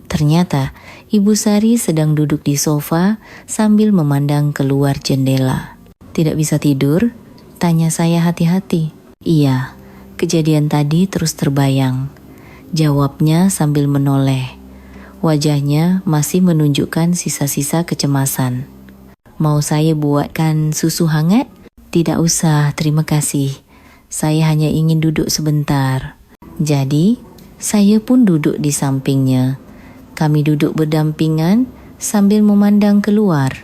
Speaker 1: Ternyata Ibu Sari sedang duduk di sofa sambil memandang keluar jendela. "Tidak bisa tidur?" tanya saya hati-hati. "Iya, kejadian tadi terus terbayang," jawabnya sambil menoleh. Wajahnya masih menunjukkan sisa-sisa kecemasan. "Mau saya buatkan susu hangat?" "Tidak usah, terima kasih." Saya hanya ingin duduk sebentar. Jadi, saya pun duduk di sampingnya. Kami duduk berdampingan sambil memandang keluar.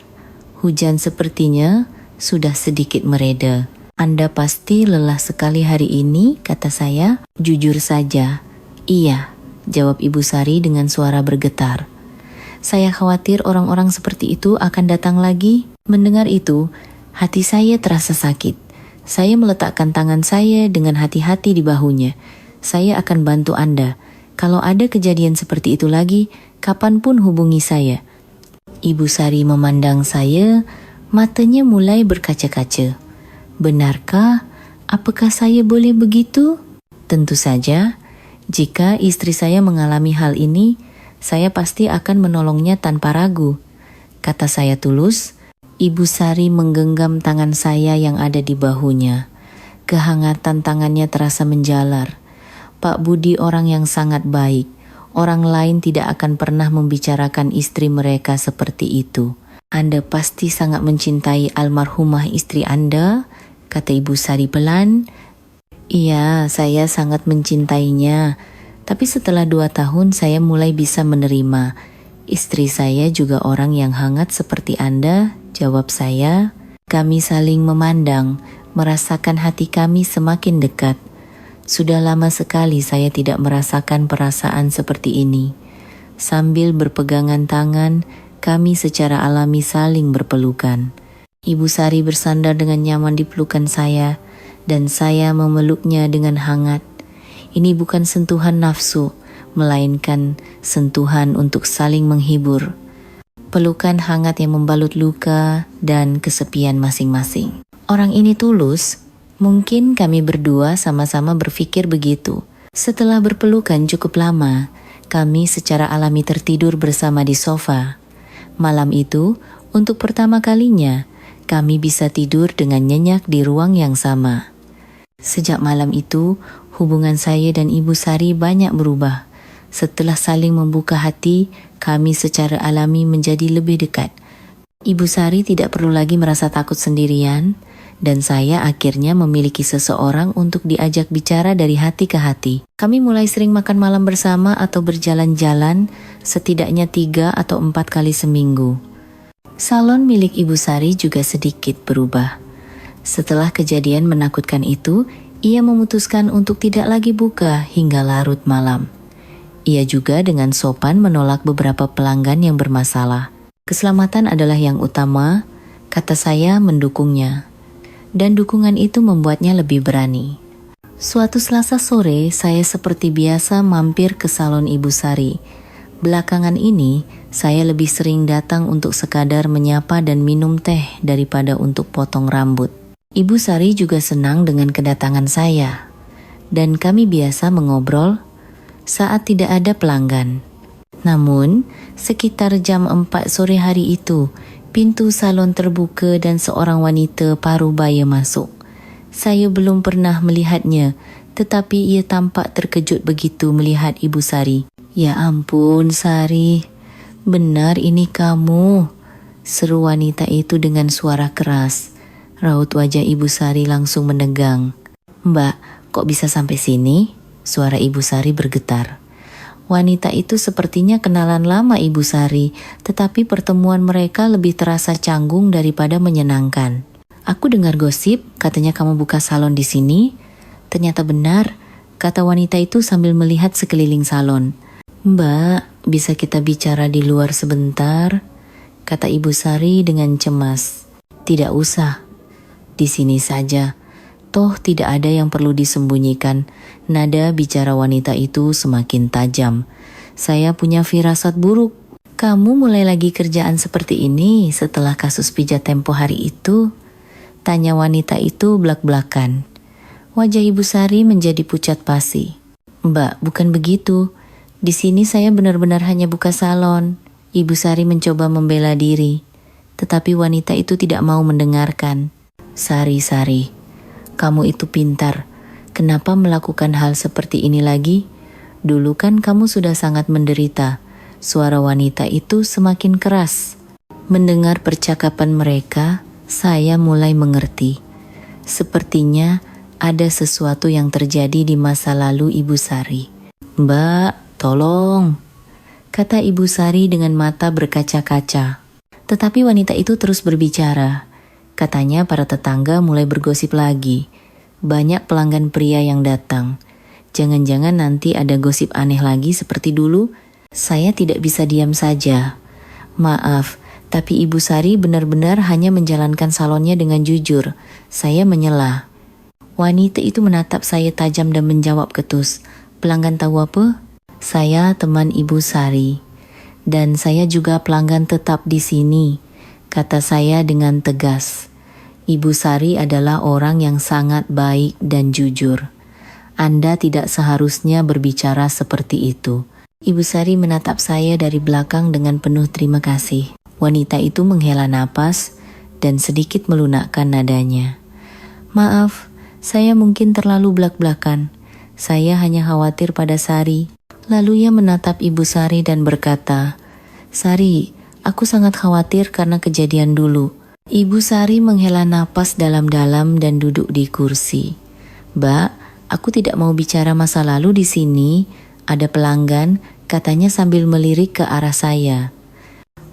Speaker 1: Hujan sepertinya sudah sedikit mereda. Anda pasti lelah sekali hari ini, kata saya. Jujur saja. Iya, jawab Ibu Sari dengan suara bergetar. Saya khawatir orang-orang seperti itu akan datang lagi. Mendengar itu, hati saya terasa sakit. Saya meletakkan tangan saya dengan hati-hati di bahunya. Saya akan bantu Anda. Kalau ada kejadian seperti itu lagi, kapanpun hubungi saya. Ibu Sari memandang saya, matanya mulai berkaca-kaca. Benarkah? Apakah saya boleh begitu? Tentu saja, jika istri saya mengalami hal ini, saya pasti akan menolongnya tanpa ragu. Kata saya tulus. Ibu Sari menggenggam tangan saya yang ada di bahunya. Kehangatan tangannya terasa menjalar. Pak Budi orang yang sangat baik. Orang lain tidak akan pernah membicarakan istri mereka seperti itu. Anda pasti sangat mencintai almarhumah istri Anda, kata Ibu Sari pelan. Iya, saya sangat mencintainya. Tapi setelah 2 tahun saya mulai bisa menerima. Istri saya juga orang yang hangat seperti Anda, jawab saya. Kami saling memandang, merasakan hati kami semakin dekat. Sudah lama sekali saya tidak merasakan perasaan seperti ini. Sambil berpegangan tangan, kami secara alami saling berpelukan. Ibu Sari bersandar dengan nyaman di pelukan saya, dan saya memeluknya dengan hangat. Ini bukan sentuhan nafsu, melainkan sentuhan untuk saling menghibur. Pelukan hangat yang membalut luka dan kesepian masing-masing. Orang ini tulus. Mungkin kami berdua sama-sama berpikir begitu. Setelah berpelukan cukup lama, kami secara alami tertidur bersama di sofa. Malam itu, untuk pertama kalinya, kami bisa tidur dengan nyenyak di ruang yang sama. Sejak malam itu, hubungan saya dan Ibu Sari banyak berubah. Setelah saling membuka hati, kami secara alami menjadi lebih dekat. Ibu Sari tidak perlu lagi merasa takut sendirian, dan saya akhirnya memiliki seseorang untuk diajak bicara dari hati ke hati. Kami mulai sering makan malam bersama atau berjalan-jalan setidaknya 3 atau 4 kali seminggu. Salon milik Ibu Sari juga sedikit berubah. Setelah kejadian menakutkan itu, ia memutuskan untuk tidak lagi buka hingga larut malam. Ia juga dengan sopan menolak beberapa pelanggan yang bermasalah. Keselamatan adalah yang utama, kata saya mendukungnya. Dan dukungan itu membuatnya lebih berani. Suatu Selasa sore, saya seperti biasa mampir ke salon Ibu Sari. Belakangan ini, saya lebih sering datang untuk sekadar menyapa dan minum teh daripada untuk potong rambut. Ibu Sari juga senang dengan kedatangan saya. Dan kami biasa mengobrol saat tidak ada pelanggan. Namun, sekitar jam 4 sore hari itu, pintu salon terbuka dan seorang wanita parubaya masuk. Saya belum pernah melihatnya, tetapi ia tampak terkejut begitu melihat Ibu Sari. Ya ampun, Sari, benar ini kamu, seru wanita itu dengan suara keras. Raut wajah Ibu Sari langsung menegang. Mbak, kok bisa sampai sini? Suara Ibu Sari bergetar. Wanita itu sepertinya kenalan lama Ibu Sari, tetapi pertemuan mereka lebih terasa canggung daripada menyenangkan. Aku dengar gosip, katanya kamu buka salon di sini. Ternyata benar, kata wanita itu sambil melihat sekeliling salon. Mbak, bisa kita bicara di luar sebentar? Kata Ibu Sari dengan cemas. Tidak usah, di sini saja. Toh tidak ada yang perlu disembunyikan. Nada bicara wanita itu semakin tajam. Saya punya firasat buruk. Kamu mulai lagi kerjaan seperti ini setelah kasus pijat tempo hari itu? Tanya wanita itu belak-belakan. Wajah Ibu Sari menjadi pucat pasi. Mbak, bukan begitu. Di sini saya benar-benar hanya buka salon. Ibu Sari mencoba membela diri. Tetapi wanita itu tidak mau mendengarkan. Sari, kamu itu pintar. Kenapa melakukan hal seperti ini lagi? Dulu kan kamu sudah sangat menderita. Suara wanita itu semakin keras. Mendengar percakapan mereka, saya mulai mengerti. Sepertinya ada sesuatu yang terjadi di masa lalu Ibu Sari. "Mbak, tolong," kata Ibu Sari dengan mata berkaca-kaca. Tetapi wanita itu terus berbicara. Katanya para tetangga mulai bergosip lagi. Banyak pelanggan pria yang datang. Jangan-jangan nanti ada gosip aneh lagi seperti dulu. Saya tidak bisa diam saja. "Maaf, tapi Ibu Sari benar-benar hanya menjalankan salonnya dengan jujur." Saya menyela. Wanita itu menatap saya tajam dan menjawab ketus. "Pelanggan tahu apa? Saya teman Ibu Sari. Dan saya juga pelanggan tetap di sini," kata saya dengan tegas. "Ibu Sari adalah orang yang sangat baik dan jujur. Anda tidak seharusnya berbicara seperti itu." Ibu Sari menatap saya dari belakang dengan penuh terima kasih. Wanita itu menghela napas dan sedikit melunakkan nadanya. "Maaf, saya mungkin terlalu blak-blakan. Saya hanya khawatir pada Sari." Lalu ia menatap Ibu Sari dan berkata, "Sari, aku sangat khawatir karena kejadian dulu." Ibu Sari menghela napas dalam-dalam dan duduk di kursi. "Mbak, aku tidak mau bicara masa lalu di sini. Ada pelanggan," katanya sambil melirik ke arah saya.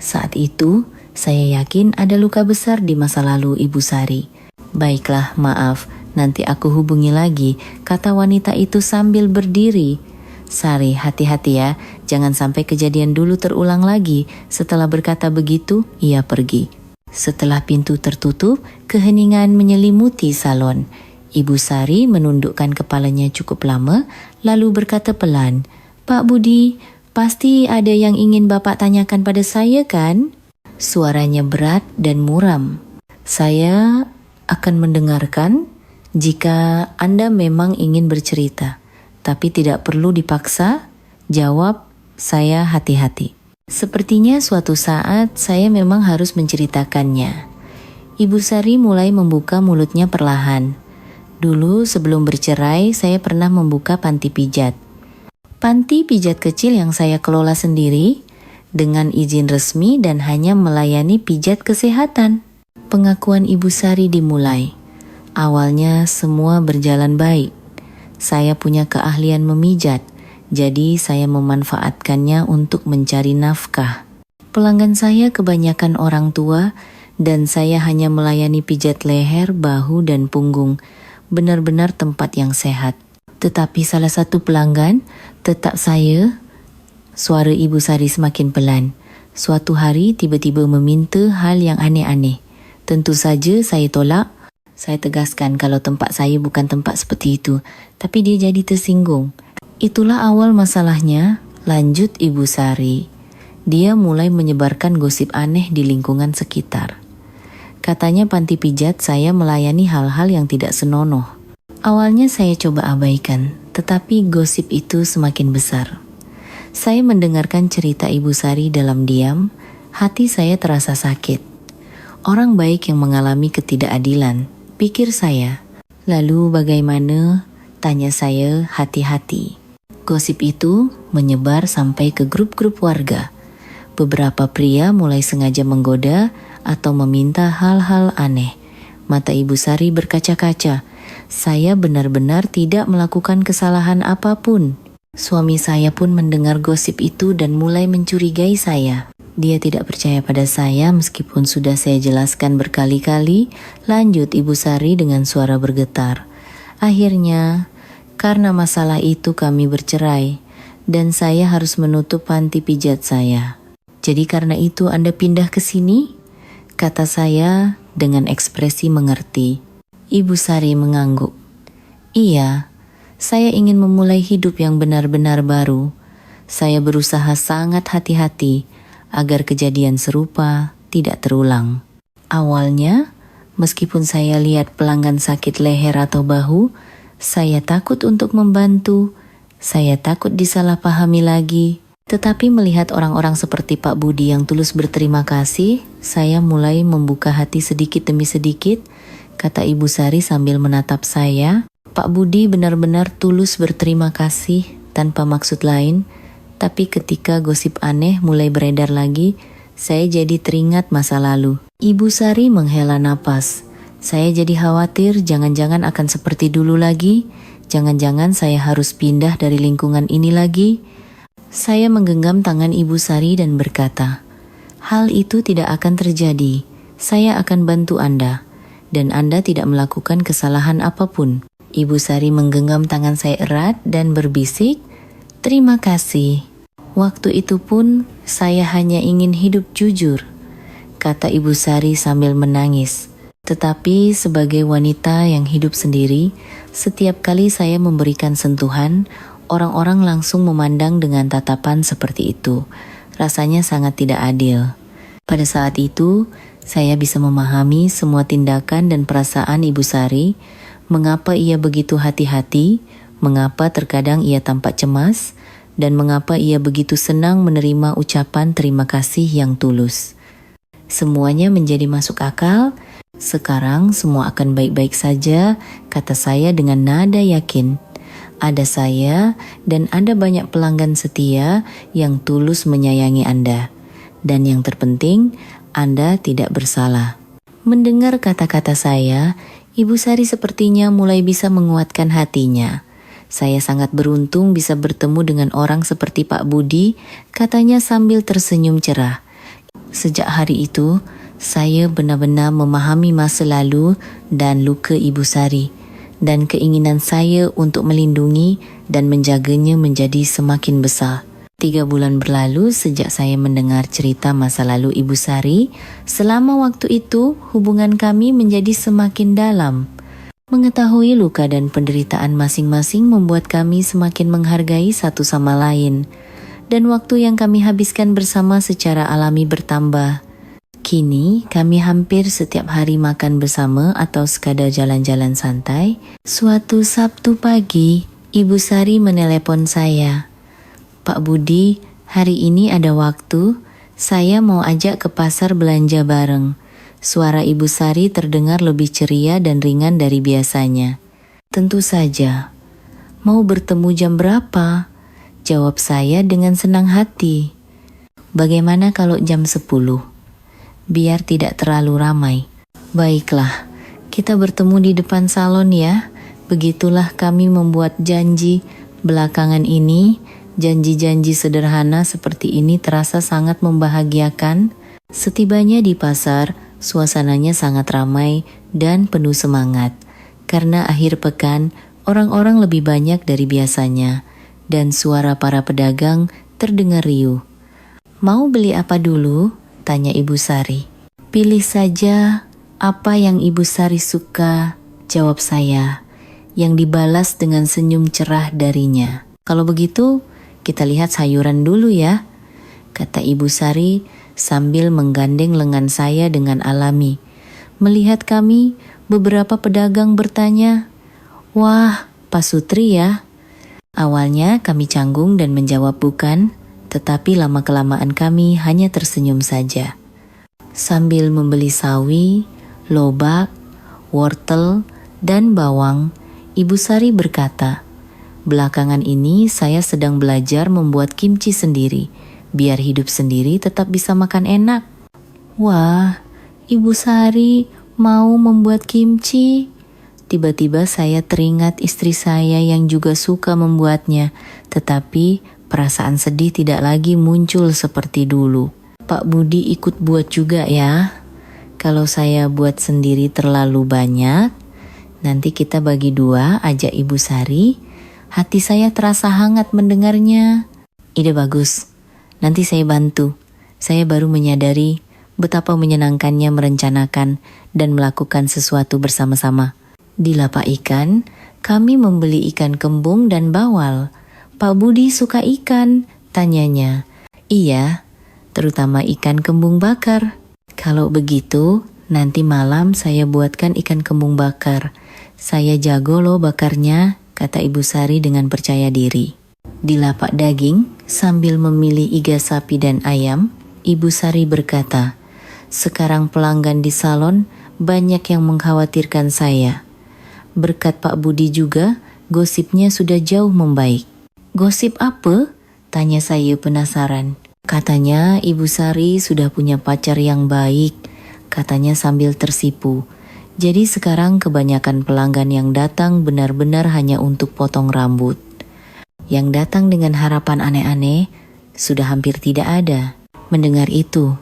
Speaker 1: Saat itu, saya yakin ada luka besar di masa lalu Ibu Sari. "Baiklah, maaf. Nanti aku hubungi lagi," kata wanita itu sambil berdiri. "Sari, hati-hati ya, jangan sampai kejadian dulu terulang lagi." Setelah berkata begitu, ia pergi. Setelah pintu tertutup, keheningan menyelimuti salon. Ibu Sari menundukkan kepalanya cukup lama, lalu berkata pelan, "Pak Budi, pasti ada yang ingin Bapak tanyakan pada saya kan?" Suaranya berat dan muram. "Saya akan mendengarkan jika Anda memang ingin bercerita, tapi tidak perlu dipaksa," jawab saya hati-hati. Sepertinya suatu saat saya memang harus menceritakannya. Ibu Sari mulai membuka mulutnya perlahan. "Dulu sebelum bercerai, saya pernah membuka panti pijat. Panti pijat kecil yang saya kelola sendiri, dengan izin resmi dan hanya melayani pijat kesehatan." Pengakuan Ibu Sari dimulai. "Awalnya semua berjalan baik. Saya punya keahlian memijat, jadi saya memanfaatkannya untuk mencari nafkah. Pelanggan saya kebanyakan orang tua, dan saya hanya melayani pijat leher, bahu, dan punggung. Benar-benar tempat yang sehat. Tetapi salah satu pelanggan, tetap saya..." Suara Ibu Sari semakin pelan. "Suatu hari tiba-tiba meminta hal yang aneh-aneh. Tentu saja saya tolak. Saya tegaskan kalau tempat saya bukan tempat seperti itu, tapi dia jadi tersinggung. Itulah awal masalahnya," lanjut Ibu Sari. "Dia mulai menyebarkan gosip aneh di lingkungan sekitar. Katanya panti pijat saya melayani hal-hal yang tidak senonoh. Awalnya saya coba abaikan, tetapi gosip itu semakin besar." Saya mendengarkan cerita Ibu Sari dalam diam, hati saya terasa sakit. Orang baik yang mengalami ketidakadilan, pikir saya. "Lalu bagaimana?" tanya saya hati-hati. Gosip itu menyebar sampai ke grup-grup warga. Beberapa pria mulai sengaja menggoda atau meminta hal-hal aneh. Mata Ibu Sari berkaca-kaca. Saya benar-benar tidak melakukan kesalahan apapun. Suami saya pun mendengar gosip itu dan mulai mencurigai saya. Dia tidak percaya pada saya meskipun sudah saya jelaskan berkali-kali, lanjut Ibu Sari dengan suara bergetar. "Akhirnya, karena masalah itu kami bercerai, dan saya harus menutup panti pijat saya. Jadi karena itu Anda pindah ke sini?" kata saya dengan ekspresi mengerti. Ibu Sari mengangguk. "Iya, saya ingin memulai hidup yang benar-benar baru. Saya berusaha sangat hati-hati agar kejadian serupa tidak terulang. Awalnya, meskipun saya lihat pelanggan sakit leher atau bahu, saya takut untuk membantu. Saya takut disalahpahami lagi. Tetapi melihat orang-orang seperti Pak Budi yang tulus berterima kasih, saya mulai membuka hati sedikit demi sedikit," kata Ibu Sari sambil menatap saya. "Pak Budi benar-benar tulus berterima kasih tanpa maksud lain. Tapi ketika gosip aneh mulai beredar lagi, saya jadi teringat masa lalu." Ibu Sari menghela napas. Saya jadi khawatir jangan-jangan akan seperti dulu lagi, jangan-jangan saya harus pindah dari lingkungan ini lagi. Saya menggenggam tangan Ibu Sari dan berkata, "Hal itu tidak akan terjadi. Saya akan bantu Anda, dan Anda tidak melakukan kesalahan apapun." Ibu Sari menggenggam tangan saya erat dan berbisik, "Terima kasih." Waktu itu pun saya hanya ingin hidup jujur, kata Ibu Sari sambil menangis. Tetapi sebagai wanita yang hidup sendiri, setiap kali saya memberikan sentuhan, orang-orang langsung memandang dengan tatapan seperti itu. Rasanya sangat tidak adil. Pada saat itu, saya bisa memahami semua tindakan dan perasaan Ibu Sari, mengapa ia begitu hati-hati, mengapa terkadang ia tampak cemas, dan mengapa ia begitu senang menerima ucapan terima kasih yang tulus. Semuanya menjadi masuk akal. "Sekarang semua akan baik-baik saja," kata saya dengan nada yakin. "Ada saya dan ada banyak pelanggan setia yang tulus menyayangi Anda. Dan yang terpenting, Anda tidak bersalah." Mendengar kata-kata saya, Ibu Sari sepertinya mulai bisa menguatkan hatinya. "Saya sangat beruntung bisa bertemu dengan orang seperti Pak Budi," katanya sambil tersenyum cerah. "Sejak hari itu, saya benar-benar memahami masa lalu dan luka Ibu Sari, dan keinginan saya untuk melindungi dan menjaganya menjadi semakin besar. 3 bulan berlalu sejak saya mendengar cerita masa lalu Ibu Sari. Selama waktu itu, hubungan kami menjadi semakin dalam. Mengetahui luka dan penderitaan masing-masing membuat kami semakin menghargai satu sama lain, dan waktu yang kami habiskan bersama secara alami bertambah. Kini, kami hampir setiap hari makan bersama atau sekadar jalan-jalan santai. Suatu Sabtu pagi, Ibu Sari menelepon saya. "Pak Budi, hari ini ada waktu? Saya mau ajak ke pasar belanja bareng." Suara Ibu Sari terdengar lebih ceria dan ringan dari biasanya. "Tentu saja." "Mau bertemu jam berapa?" jawab saya dengan senang hati. "Bagaimana kalau jam 10? Biar tidak terlalu ramai." "Baiklah, kita bertemu di depan salon ya." Begitulah kami membuat janji. Belakangan ini, janji-janji sederhana seperti ini terasa sangat membahagiakan. Setibanya di pasar, suasananya sangat ramai dan penuh semangat. Karena akhir pekan, orang-orang lebih banyak dari biasanya, dan suara para pedagang terdengar riuh. "Mau beli apa dulu?" tanya Ibu Sari. "Pilih saja apa yang Ibu Sari suka," jawab saya, yang dibalas dengan senyum cerah darinya. "Kalau begitu, kita lihat sayuran dulu ya," kata Ibu Sari sambil menggandeng lengan saya dengan alami. Melihat kami, beberapa pedagang bertanya, "Wah, Pak Sutri ya?" Awalnya kami canggung dan menjawab bukan, tetapi lama-kelamaan kami hanya tersenyum saja. Sambil membeli sawi, lobak, wortel, dan bawang, Ibu Sari berkata, "Belakangan ini saya sedang belajar membuat kimchi sendiri, biar hidup sendiri tetap bisa makan enak." "Wah, Ibu Sari mau membuat kimchi?" Tiba-tiba saya teringat istri saya yang juga suka membuatnya, tetapi perasaan sedih tidak lagi muncul seperti dulu. "Pak Budi ikut buat juga ya. Kalau saya buat sendiri terlalu banyak, nanti kita bagi 2, ajak Ibu Sari." Hati saya terasa hangat mendengarnya. "Ide bagus. Nanti saya bantu." Saya baru menyadari betapa menyenangkannya merencanakan dan melakukan sesuatu bersama-sama. Di lapak ikan, kami membeli ikan kembung dan bawal. "Pak Budi suka ikan?" tanyanya. "Iya, terutama ikan kembung bakar." "Kalau begitu, nanti malam saya buatkan ikan kembung bakar. Saya jago loh bakarnya," kata Ibu Sari dengan percaya diri. Di lapak daging, sambil memilih iga sapi dan ayam, Ibu Sari berkata, "Sekarang pelanggan di salon banyak yang mengkhawatirkan saya. Berkat Pak Budi juga, gosipnya sudah jauh membaik." "Gosip apa?" tanya saya penasaran. "Katanya Ibu Sari sudah punya pacar yang baik," katanya sambil tersipu. Jadi sekarang kebanyakan pelanggan yang datang benar-benar hanya untuk potong rambut. Yang datang dengan harapan aneh-aneh sudah hampir tidak ada. Mendengar itu,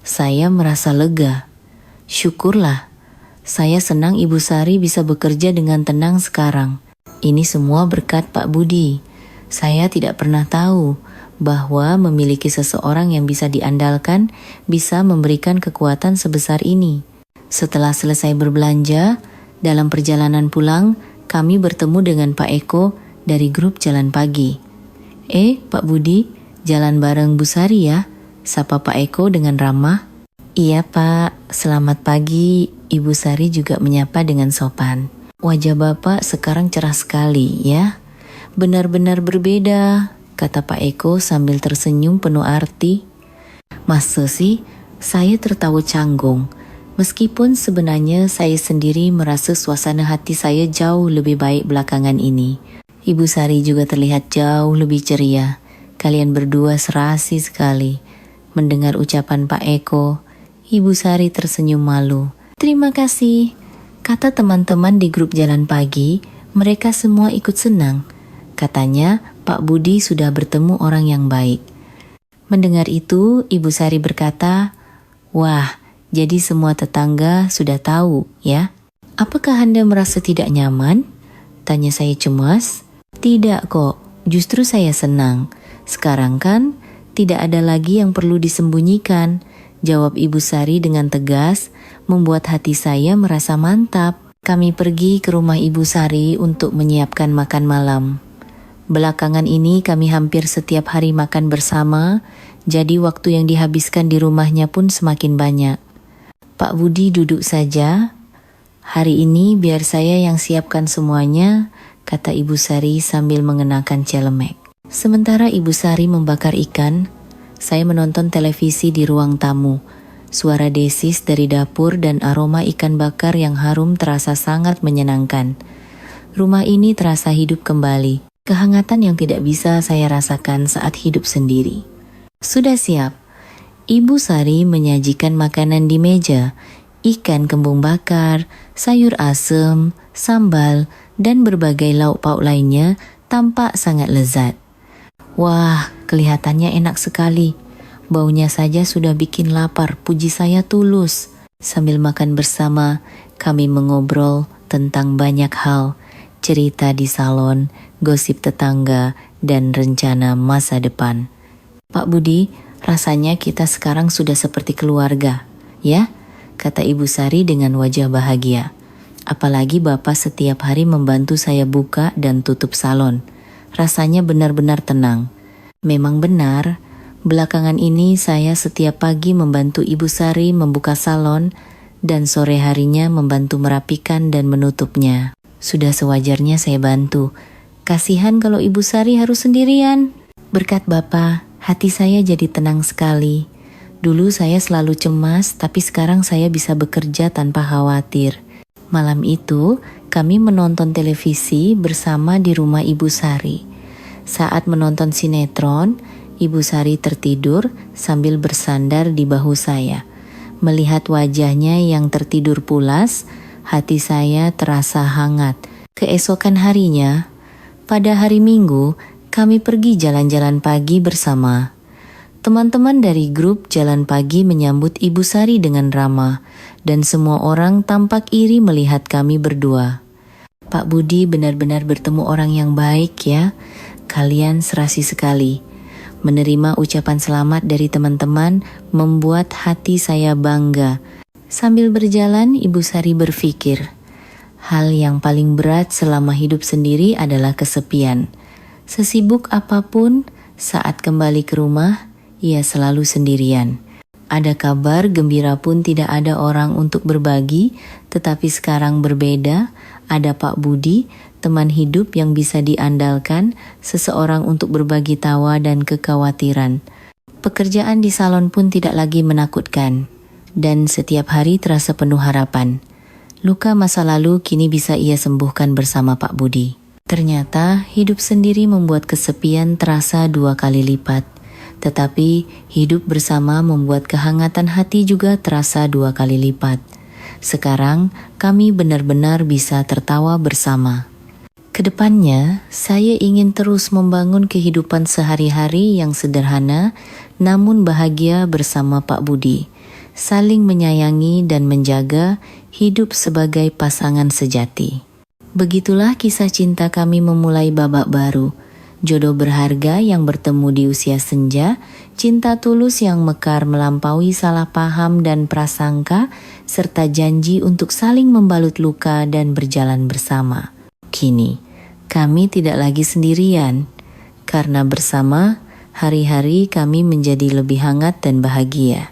Speaker 1: saya merasa lega. Syukurlah, saya senang Ibu Sari bisa bekerja dengan tenang sekarang. Ini semua berkat Pak Budi. Saya tidak pernah tahu bahwa memiliki seseorang yang bisa diandalkan bisa memberikan kekuatan sebesar ini. Setelah selesai berbelanja, dalam perjalanan pulang, kami bertemu dengan Pak Eko dari grup Jalan Pagi. Pak Budi, jalan bareng Bu Sari ya? Sapa Pak Eko dengan ramah. Iya Pak, selamat pagi. Ibu Sari juga menyapa dengan sopan. Wajah Bapak sekarang cerah sekali ya. Benar-benar berbeda, kata Pak Eko sambil tersenyum penuh arti. Masa sih? Saya tertawa canggung. Meskipun sebenarnya saya sendiri merasa suasana hati saya jauh lebih baik belakangan ini. Ibu Sari juga terlihat jauh lebih ceria. Kalian berdua serasi sekali. Mendengar ucapan Pak Eko, Ibu Sari tersenyum malu. Terima kasih, kata teman-teman di grup Jalan Pagi. Mereka semua ikut senang. Katanya Pak Budi sudah bertemu orang yang baik. Mendengar itu, Ibu Sari berkata, wah, jadi semua tetangga sudah tahu ya? Apakah Anda merasa tidak nyaman? Tanya saya cemas. Tidak kok, justru saya senang. Sekarang kan tidak ada lagi yang perlu disembunyikan, jawab Ibu Sari dengan tegas, membuat hati saya merasa mantap. Kami pergi ke rumah Ibu Sari untuk menyiapkan makan malam. Belakangan ini kami hampir setiap hari makan bersama, jadi waktu yang dihabiskan di rumahnya pun semakin banyak. Pak Budi duduk saja. Hari ini biar saya yang siapkan semuanya, kata Ibu Sari sambil mengenakan celemek. Sementara Ibu Sari membakar ikan, saya menonton televisi di ruang tamu. Suara desis dari dapur dan aroma ikan bakar yang harum terasa sangat menyenangkan. Rumah ini terasa hidup kembali. Kehangatan yang tidak bisa saya rasakan saat hidup sendiri. Sudah siap. Ibu Sari menyajikan makanan di meja, ikan kembung bakar, sayur asem, sambal, dan berbagai lauk pauk lainnya tampak sangat lezat. Wah, kelihatannya enak sekali. Baunya saja sudah bikin lapar, puji saya tulus. Sambil makan bersama, kami mengobrol tentang banyak hal, cerita di salon, gosip tetangga, dan rencana masa depan. Pak Budi, rasanya kita sekarang sudah seperti keluarga, ya? Kata Ibu Sari dengan wajah bahagia. Apalagi Bapak setiap hari membantu saya buka dan tutup salon. Rasanya benar-benar tenang. Memang benar, belakangan ini saya setiap pagi membantu Ibu Sari membuka salon dan sore harinya membantu merapikan dan menutupnya. Sudah sewajarnya saya bantu. Kasihan kalau Ibu Sari harus sendirian. Berkat Bapak, hati saya jadi tenang sekali. Dulu saya selalu cemas, tapi sekarang saya bisa bekerja tanpa khawatir. Malam itu, kami menonton televisi bersama di rumah Ibu Sari. Saat menonton sinetron, Ibu Sari tertidur sambil bersandar di bahu saya. Melihat wajahnya yang tertidur pulas, hati saya terasa hangat. Keesokan harinya, pada hari Minggu, kami pergi jalan-jalan pagi bersama. Teman-teman dari grup Jalan Pagi menyambut Ibu Sari dengan ramah, dan semua orang tampak iri melihat kami berdua. Pak Budi benar-benar bertemu orang yang baik ya. Kalian serasi sekali. Menerima ucapan selamat dari teman-teman membuat hati saya bangga. Sambil berjalan, Ibu Sari berpikir, hal yang paling berat selama hidup sendiri adalah kesepian. Sesibuk apapun, saat kembali ke rumah, ia selalu sendirian. Ada kabar gembira pun tidak ada orang untuk berbagi, tetapi sekarang berbeda. Ada Pak Budi, teman hidup yang bisa diandalkan, seseorang untuk berbagi tawa dan kekhawatiran. Pekerjaan di salon pun tidak lagi menakutkan, dan setiap hari terasa penuh harapan. Luka masa lalu kini bisa ia sembuhkan bersama Pak Budi. Ternyata hidup sendiri membuat kesepian terasa 2 kali lipat. Tetapi hidup bersama membuat kehangatan hati juga terasa 2 kali lipat. Sekarang kami benar-benar bisa tertawa bersama. Kedepannya, saya ingin terus membangun kehidupan sehari-hari yang sederhana namun bahagia bersama Pak Budi. Saling menyayangi dan menjaga, hidup sebagai pasangan sejati. Begitulah kisah cinta kami memulai babak baru. Jodoh berharga yang bertemu di usia senja, cinta tulus yang mekar melampaui salah paham dan prasangka, serta janji untuk saling membalut luka dan berjalan bersama. Kini, kami tidak lagi sendirian, karena bersama hari-hari kami menjadi lebih hangat dan bahagia.